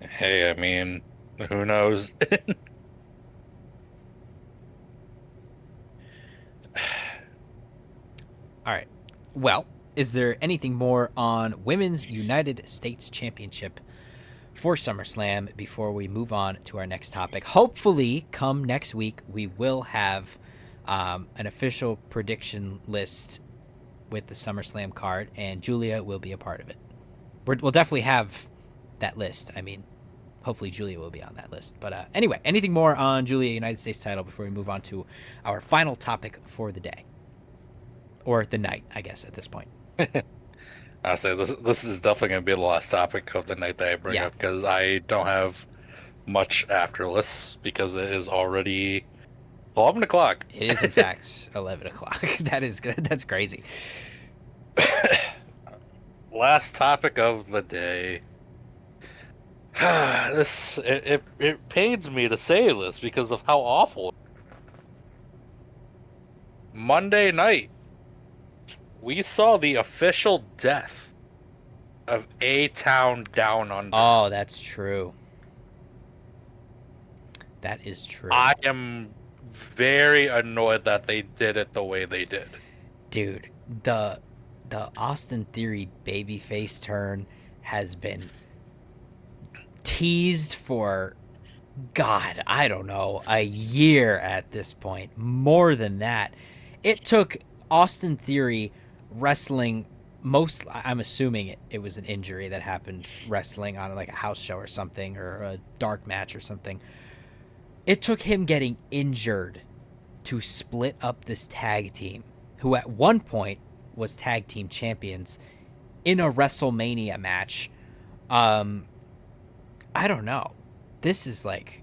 Hey, I mean, who knows? All right. Well, is there anything more on Women's United States Championship for SummerSlam before we move on to our next topic. Hopefully, come next week, we will have an official prediction list with the SummerSlam card, and Julia will be a part of it. We'll definitely have that list. I mean, hopefully Julia will be on that list. But anyway, anything more on Julia United States title before we move on to our final topic for the day? Or the night, I guess, at this point. I say this is definitely going to be the last topic of the night that I bring up, because I don't have much after this, because it is already 11 o'clock. It is, in fact, 11 o'clock. That is good. That's crazy. Last topic of the day. It pains me to say this because of how awful. Monday night, we saw the official death of A-Town Down Under. Oh, that's true. That is true. I am very annoyed that they did it the way they did. Dude, the Austin Theory babyface turn has been teased for, God, I don't know, a year at this point. More than that. It took Austin Theory wrestling I'm assuming it was an injury that happened wrestling on like a house show or something, or a dark match or something. It took him getting injured to split up this tag team, who at one point was tag team champions, in a WrestleMania match. I don't know. This is like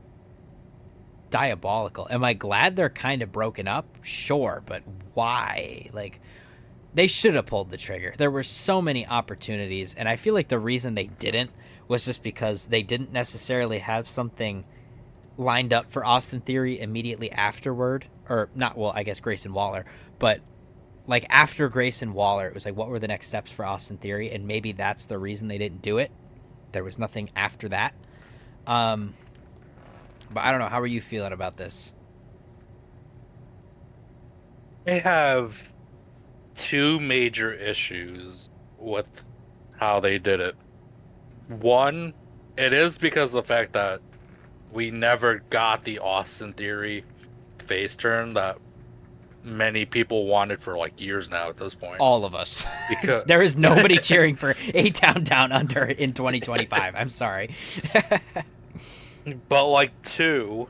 diabolical. Am I glad they're kind of broken up? Sure, but why? Like, they should have pulled the trigger. There were so many opportunities, and I feel like the reason they didn't was just because they didn't necessarily have something lined up for Austin Theory immediately afterward. Or not, well, I guess Grayson Waller, but like after Grayson Waller, it was like, what were the next steps for Austin Theory? And maybe that's the reason they didn't do it. There was nothing after that. But I don't know. How are you feeling about this? They have two major issues with how they did it. One, it is because of the fact that we never got the Austin Theory face turn that many people wanted for like years now at this point. All of us. Because there is nobody cheering for A-Town Down Under in 2025. I'm sorry. But like, two,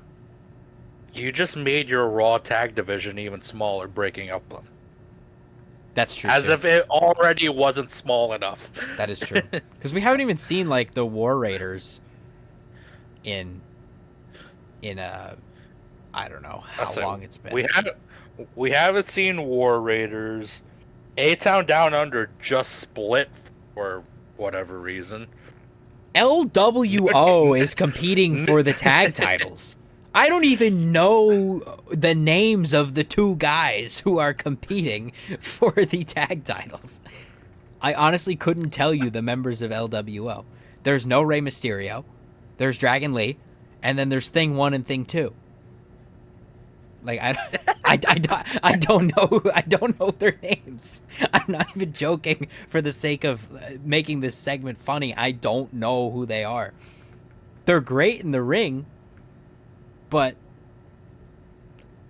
you just made your Raw tag division even smaller, breaking up them. That's true. As if it already wasn't small enough. That is true. Because we haven't even seen like the War Raiders in I don't know how long it's been. We haven't seen War Raiders. A-Town Down Under just split for whatever reason. LWO is competing for the tag titles. I don't even know the names of the two guys who are competing for the tag titles. I honestly couldn't tell you the members of LWO. There's no Rey Mysterio. There's Dragon Lee. And then there's Thing 1 and Thing 2. Like, I don't know their names. I'm not even joking for the sake of making this segment funny. I don't know who they are. They're great in the ring, but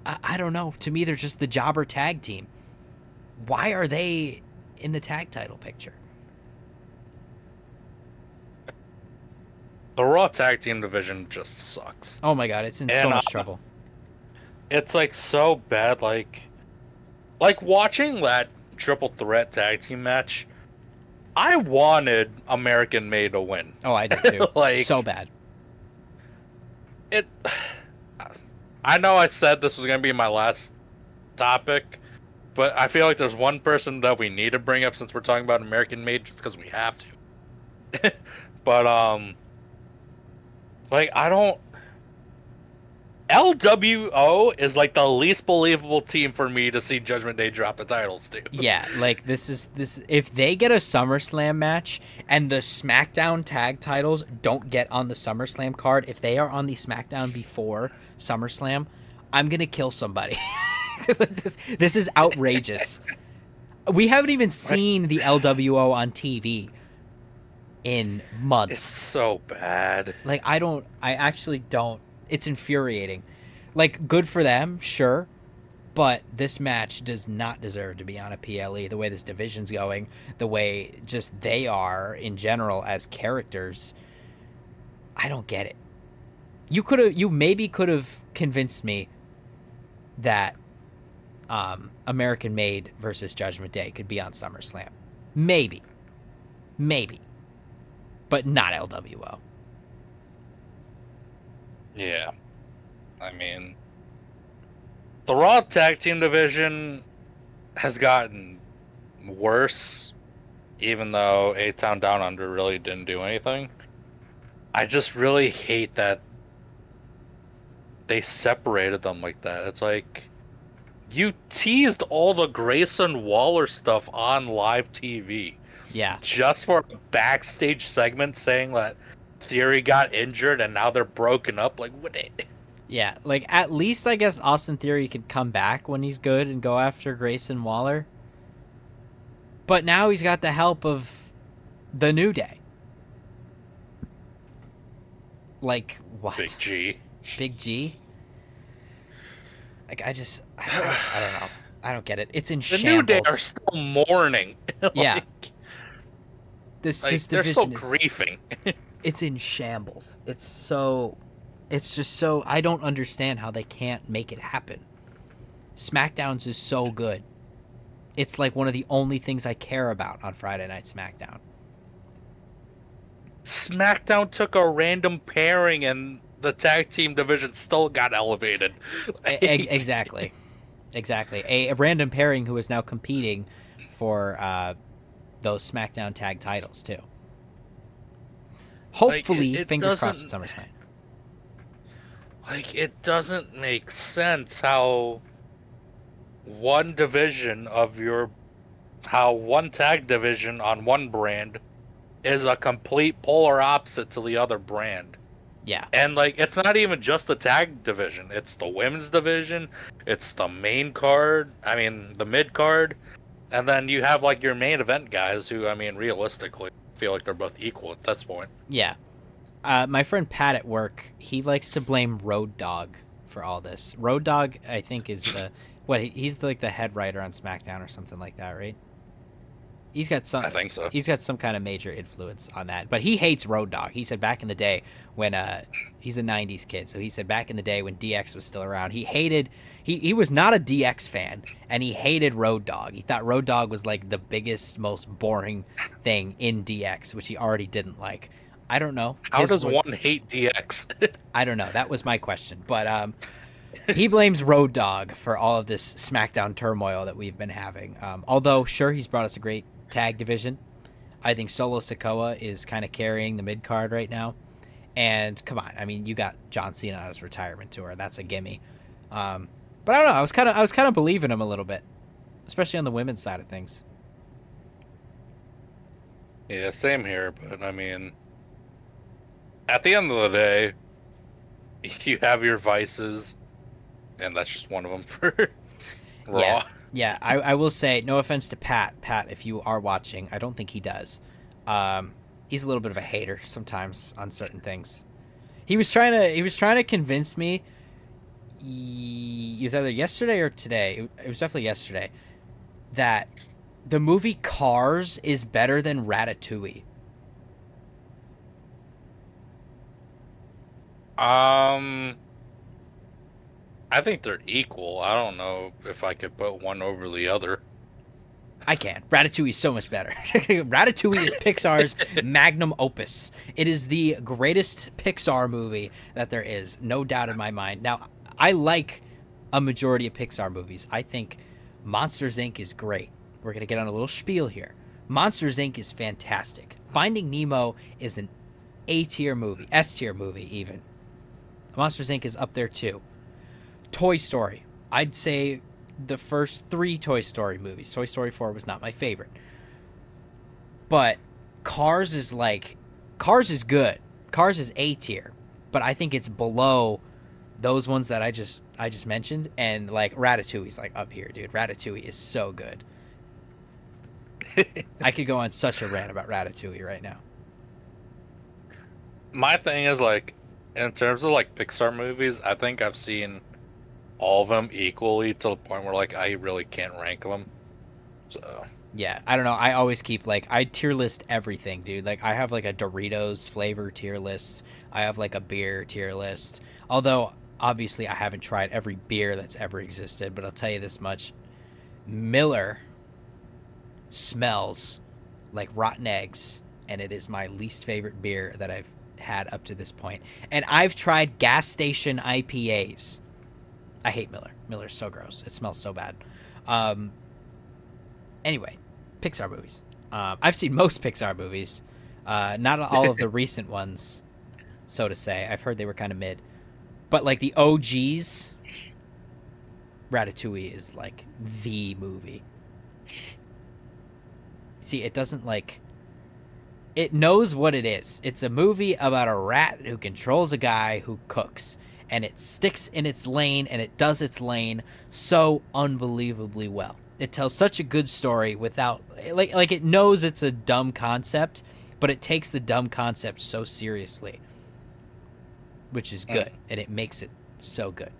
I don't know. To me, they're just the jobber tag team. Why are they in the tag title picture? The Raw tag team division just sucks. Oh my god, it's in so much trouble. It's like so bad, like watching that triple threat tag team match. I wanted American May to win. Oh, I did too. Like, so bad. I know I said this was gonna be my last topic, but I feel like there's one person that we need to bring up since we're talking about American Made, just because we have to. But like, I don't. LWO is like the least believable team for me to see Judgment Day drop the titles to. Yeah, like this. If they get a SummerSlam match and the SmackDown tag titles don't get on the SummerSlam card, if they are on the SmackDown before SummerSlam, I'm gonna kill somebody. This is outrageous. We haven't even seen the LWO on TV. in It's months. so bad. Like I actually don't. It's infuriating. Like good for them, sure, but this match does not deserve to be on a PLE. The way this division's going, the way just they are in general as characters, I don't get it. You maybe could have convinced me that American Made versus Judgment Day could be on SummerSlam. Maybe, maybe, but not LWO. Yeah. I mean, the Raw Tag Team division has gotten worse, even though A-Town Down Under really didn't do anything. I just really hate that they separated them like that. It's like, you teased all the Grayson Waller stuff on live TV Yeah, just for a backstage segment saying that Theory got injured and now they're broken up. Like, what? yeah. Like at least I guess Austin Theory could come back when he's good and go after Grayson Waller. But now he's got the help of the New Day. Like what? Big G. Big G? Like I don't know. I don't get it. It's in The New Day are shambles. still mourning. Yeah. like, This they're still division is grieving. it's in shambles. It's just so I don't understand how they can't make it happen. SmackDown's is so good. It's like one of the only things I care about on Friday Night SmackDown. SmackDown took a random pairing and the tag team division still got elevated. Exactly. Exactly. A random pairing who is now competing for those SmackDown tag titles too. Hopefully, it fingers crossed at doesn't SummerSlam. it doesn't make sense how one division of your how one tag division on one brand is a complete polar opposite to the other brand. Yeah. And like it's not even just the tag division, it's the women's division, it's the main card, I mean the mid card, and then you have like your main event guys who I mean realistically feel like they're both equal at this point. Yeah. My friend Pat at work, he likes to blame Road Dogg for all this. Road Dogg, I think, is the he's like the head writer on SmackDown or something like that, right? He's got some. I think so. He's got some kind of major influence on that, but he hates Road Dogg. He said back in the day when he's a '90s kid, so he said back in the day when DX was still around, he hated. He was not a DX fan, and he hated Road Dogg. He thought Road Dogg was like the biggest, most boring thing in DX, which he already didn't like. I don't know. How does one hate DX? I don't know. That was my question, but he blames Road Dogg for all of this SmackDown turmoil that we've been having. Although, sure, he's brought us a great tag division. I think Solo Sikoa is kind of carrying the mid card right now. And come on, I mean, you got John Cena on his retirement tour. That's a gimme. But I don't know. I was kind of believing him a little bit, especially on the women's side of things. Yeah, same here, but I mean, at the end of the day, you have your vices, and that's just one of them for Raw. Yeah. I will say, no offense to Pat. Pat, if you are watching, I don't think he does. He's a little bit of a hater sometimes on certain things. He was trying to convince me. It was either yesterday or today. It was definitely yesterday that the movie Cars is better than Ratatouille. I think they're equal. I don't know if I could put one over the other. I can. Ratatouille is so much better. Ratatouille is Pixar's magnum opus. It is the greatest Pixar movie that there is, no doubt in my mind. Now, I like a majority of Pixar movies. I think Monsters, Inc. is great. We're going to get on a little spiel here. Monsters, Inc. is fantastic. Finding Nemo is an A-tier movie, S-tier movie even. Monsters, Inc. is up there too. Toy Story. I'd say the first 3 Toy Story movies. Toy Story 4 was not my favorite. But Cars is good. Cars is A tier. But I think it's below those ones that I just mentioned. And like Ratatouille's like up here, dude. Ratatouille is so good. I could go on such a rant about Ratatouille right now. my thing is like, in terms of like Pixar movies, I think I've seen all of them equally to the point where like I really can't rank them. So Yeah, I don't know. I always keep like I tier list everything, dude. Like I have like a Doritos flavor tier list. I have like a beer tier list. Although obviously I haven't tried every beer that's ever existed, but I'll tell you this much. Miller smells like rotten eggs, and it is my least favorite beer that I've had up to this point. And I've tried gas station IPAs. I hate Miller. Miller's so gross. It smells so bad. Um, anyway, Pixar movies. I've seen most Pixar movies. Not all of the recent ones, so to say. I've heard they were kind of mid. But like the OGs, Ratatouille is like the movie. See, it doesn't like. It knows what it is. It's a movie about a rat who controls a guy who cooks. And it sticks in its lane and it does its lane so unbelievably well. It tells such a good story without like it knows it's a dumb concept, but it takes the dumb concept so seriously, which is good, and it makes it so good.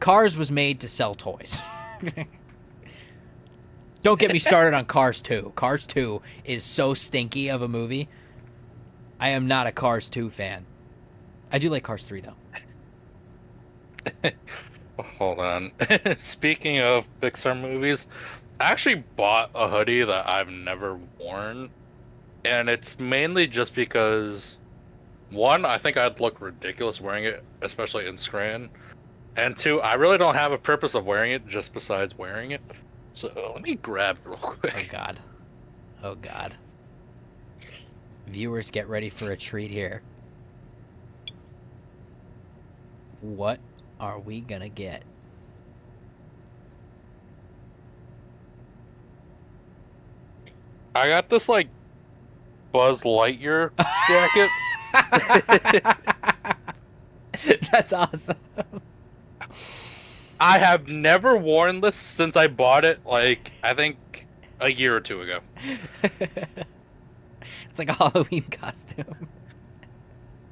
Cars was made to sell toys. Don't get me started on Cars 2. Cars 2 is so stinky of a movie. I am not a Cars 2 fan. I do like Cars 3 though. hold on. Speaking of Pixar movies, I actually bought a hoodie that I've never worn, and it's mainly just because one, I think I'd look ridiculous wearing it, especially in Scranton, and two, I really don't have a purpose of wearing it just besides wearing it. So let me grab it real quick. Oh god. Oh god. Viewers, get ready for a treat here. What are we gonna get? I got this like Buzz Lightyear jacket. That's awesome. I have never worn this since I bought it, like, I think a year or two ago. It's like a Halloween costume.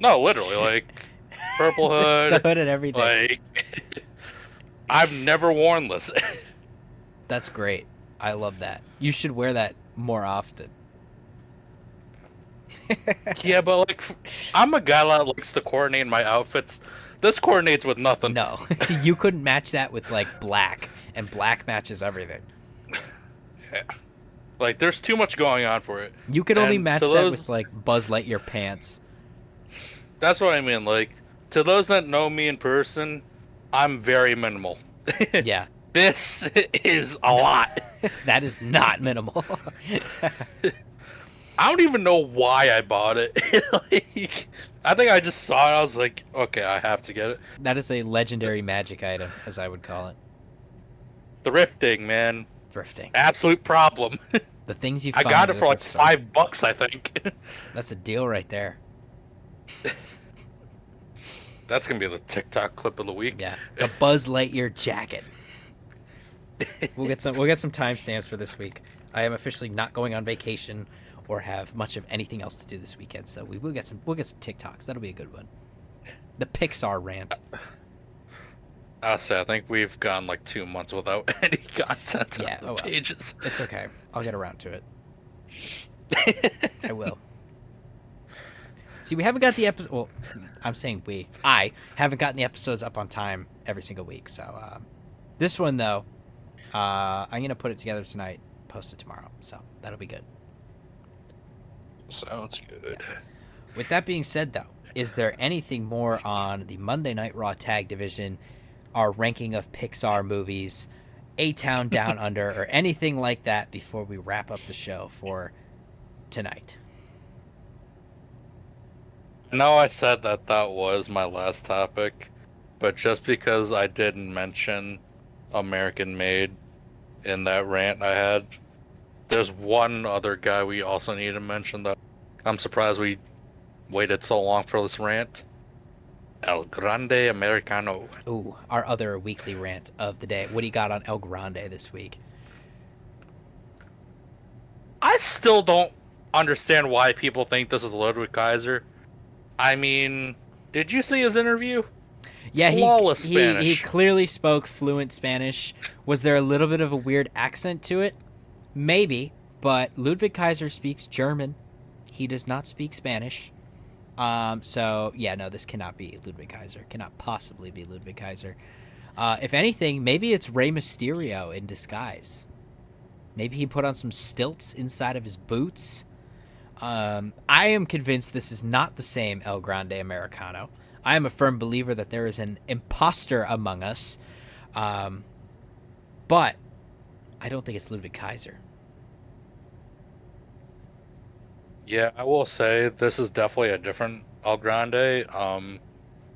No, literally, like, purple hood. The hood and everything. Like, I've never worn this. That's great. I love that. You should wear that more often. Yeah, but, like, I'm a guy that likes to coordinate my outfits. This coordinates with nothing. No, you couldn't match that with like black, and black matches everything. Yeah. Like, there's too much going on for it. You could only And match to that those- with like Buzz Lightyear pants. That's what I mean. Like, to those that know me in person, I'm very minimal. Yeah, This is a lot. that is not minimal. I don't even know why I bought it. Like, I think I just saw it. I was like, okay, I have to get it. That is a legendary magic item, as I would call it. Thrifting, man. Thrifting. Absolute problem. The things you I find got at it a for like thrift store. $5, I think. That's a deal right there. That's gonna be the TikTok clip of the week. Yeah, the Buzz Lightyear jacket. We'll get some timestamps for this week. I am officially not going on vacation or have much of anything else to do this weekend, so we'll get some TikToks. That'll be a good one. The Pixar rant. Honestly, I think we've gone like 2 months without any content Yeah, on oh the well. pages. It's okay. I'll get around to it. I will. See, we haven't got the episode. Well, I'm saying we. I haven't gotten the episodes up on time every single week. So this one though, I'm gonna put it together tonight, post it tomorrow. So that'll be good. Sounds good. With that being said, though, is there anything more on the Monday Night Raw Tag Division, our ranking of Pixar movies, A-Town Down Under, or anything like that before we wrap up the show for tonight? I know I said that was my last topic, but just because I didn't mention American Made in that rant I had, there's one other guy we also need to mention that I'm surprised we waited so long for this rant. El Grande Americano. Ooh, our other weekly rant of the day. What do you got on El Grande this week? I still don't understand why people think this is Ludwig Kaiser. I mean, did you see his interview? Yeah, Flawless he Spanish. clearly spoke fluent Spanish. Was there a little bit of a weird accent to it? Maybe, but Ludwig Kaiser speaks German. He does not speak Spanish. So yeah, no, this cannot be Ludwig Kaiser. Cannot possibly be Ludwig Kaiser. If anything, maybe it's Rey Mysterio in disguise. Maybe he put on some stilts inside of his boots. I am convinced this is not the same El Grande Americano. I am a firm believer that there is an imposter among us. Um, but I don't think it's Ludwig Kaiser. Yeah, I will say this is definitely a different El Grande.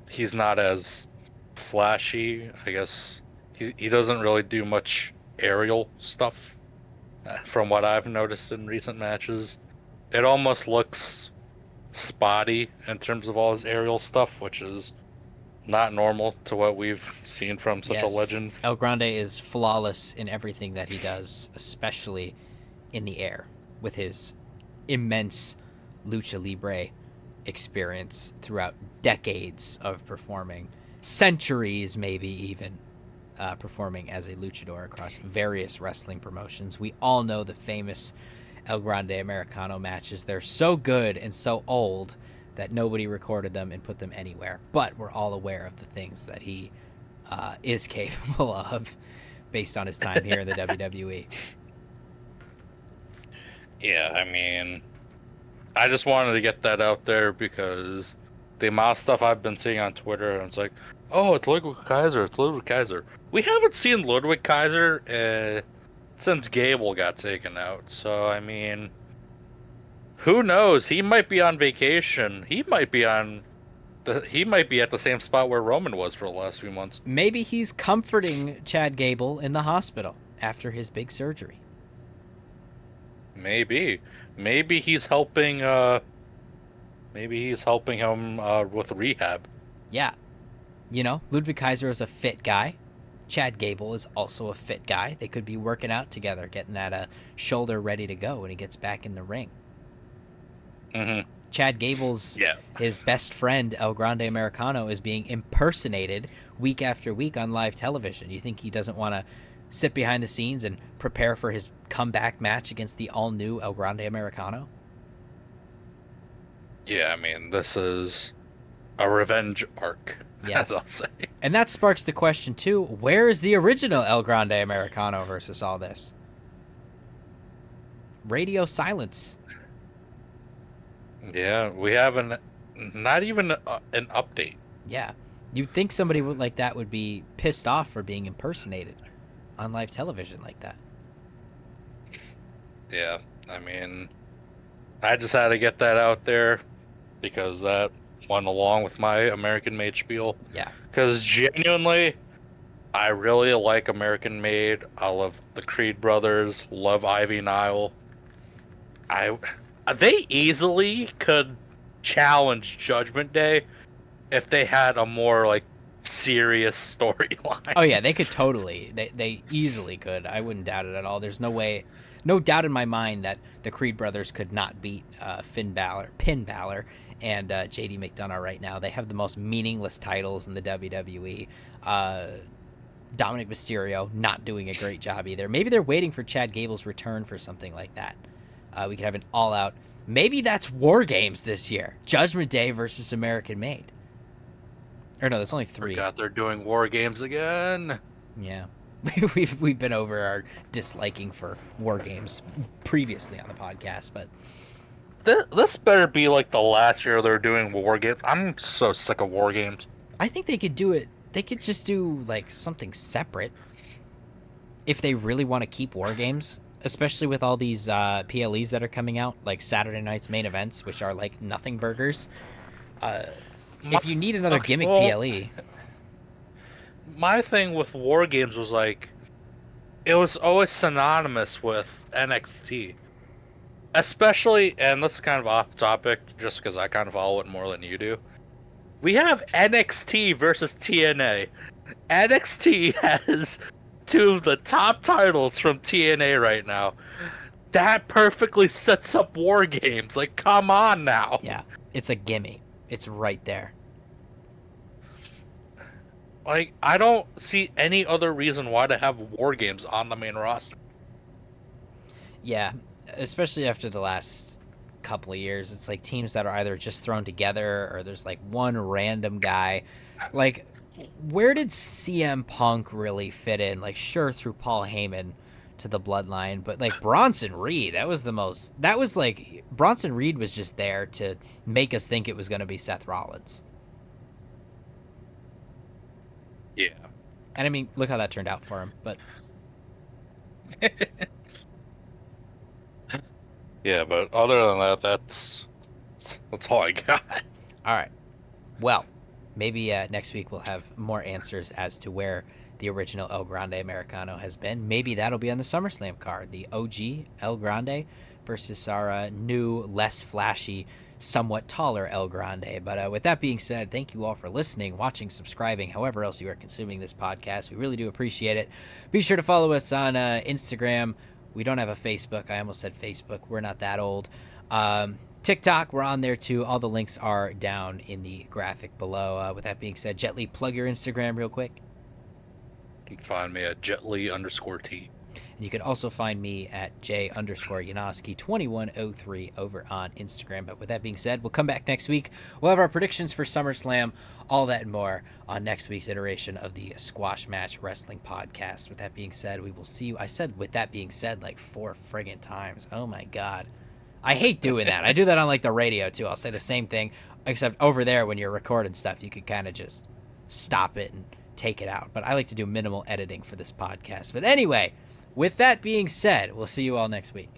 He's not as flashy. I guess he doesn't really do much aerial stuff, from what I've noticed in recent matches. It almost looks spotty in terms of all his aerial stuff, which is not normal to what we've seen from such a Yes, legend. El Grande is flawless in everything that he does, especially in the air with his immense lucha libre experience throughout decades of performing, centuries maybe even, performing as a luchador across various wrestling promotions. We all know the famous El Grande Americano matches. They're so good and so old that nobody recorded them and put them anywhere. But we're all aware of the things that he is capable of based on his time here in the WWE. Yeah, I mean, I just wanted to get that out there because the amount of stuff I've been seeing on Twitter, and it's like, oh, it's Ludwig Kaiser, it's Ludwig Kaiser. We haven't seen Ludwig Kaiser since Gable got taken out. So, I mean, who knows? He might be on vacation. He might be at the same spot where Roman was for the last few months. Maybe he's comforting Chad Gable in the hospital after his big surgery. Maybe. Maybe he's helping him with rehab. Yeah. You know, Ludwig Kaiser is a fit guy. Chad Gable is also a fit guy. They could be working out together, getting that shoulder ready to go when he gets back in the ring. Hmm. Chad Gable's Yeah. his best friend El Grande Americano is being impersonated week after week on live television. You think he doesn't want to sit behind the scenes and prepare for his comeback match against the all-new El Grande Americano? Yeah, I mean, this is a revenge arc, Yeah. as I'll say. And that sparks the question too, where is the original El Grande Americano versus all this? Radio silence. Yeah, we have not even an update. Yeah. You'd think somebody like that would be pissed off for being impersonated on live television like that. Yeah, I mean, I just had to get that out there because that went along with my American Made spiel. Yeah. Because genuinely, I really like American Made. I love the Creed brothers. Love Ivy Nile. I They easily could challenge Judgment Day if they had a more like serious storyline. Oh yeah, they could totally. They easily could. I wouldn't doubt it at all. There's no way, no doubt in my mind that the Creed brothers could not beat Finn Balor, and JD McDonough right now. They have the most meaningless titles in the WWE. Dominic Mysterio not doing a great job either. Maybe they're waiting for Chad Gable's return for something like that. We could have an all-out. Maybe that's War Games this year. Judgment Day versus American Made. Or no, there's only 3. Forgot they're doing War Games again. Yeah. We've been over our disliking for War Games previously on the podcast, but This better be like the last year they're doing War Games. I'm so sick of War Games. I think they could do it. They could just do like something separate if they really want to keep War Games, especially with all these PLEs that are coming out, like Saturday night's main events, which are like nothing burgers. If you need another gimmick PLE, My thing with War Games was like, it was always synonymous with NXT. Especially, and this is kind of off topic, just because I kind of follow it more than you do. We have NXT versus TNA. NXT has 2 of the top titles from TNA right now. That perfectly sets up War Games. Like, come on now. yeah, it's a gimme. It's right there. Like, I don't see any other reason why to have War Games on the main roster. Yeah, especially after the last couple of years, it's like teams that are either just thrown together or there's like one random guy. Like, where did CM Punk really fit in? Like, sure, through Paul Heyman to the bloodline, but like Bronson Reed, that was the most. That was like Bronson Reed was just there to make us think it was going to be Seth Rollins. Yeah. And I mean, look how that turned out for him. But Yeah, but other than that, that's all I got. all right, well, maybe next week we'll have more answers as to where the original El Grande Americano has been. Maybe that'll be on the SummerSlam card. The OG El Grande versus our new, less flashy, somewhat taller El Grande. But with that being said, thank you all for listening, watching, subscribing, however else you are consuming this podcast. We really do appreciate it. Be sure to follow us on Instagram. We don't have a Facebook. I almost said Facebook. We're not that old. TikTok, we're on there too. All the links are down in the graphic below. With that being said, Jet Li, plug your Instagram real quick. You can find me at jetly_T. And you can also find me at J_Yanoski2103 over on Instagram. But with that being said, we'll come back next week. We'll have our predictions for SummerSlam, all that and more on next week's iteration of the Squash Match Wrestling Podcast. With that being said, we will see you. I said with that being said like 4 friggin' times. Oh my God. I hate doing that. I do that on like the radio too. I'll say the same thing, except over there when you're recording stuff, you could kind of just stop it and take it out. But I like to do minimal editing for this podcast. But anyway, with that being said, we'll see you all next week.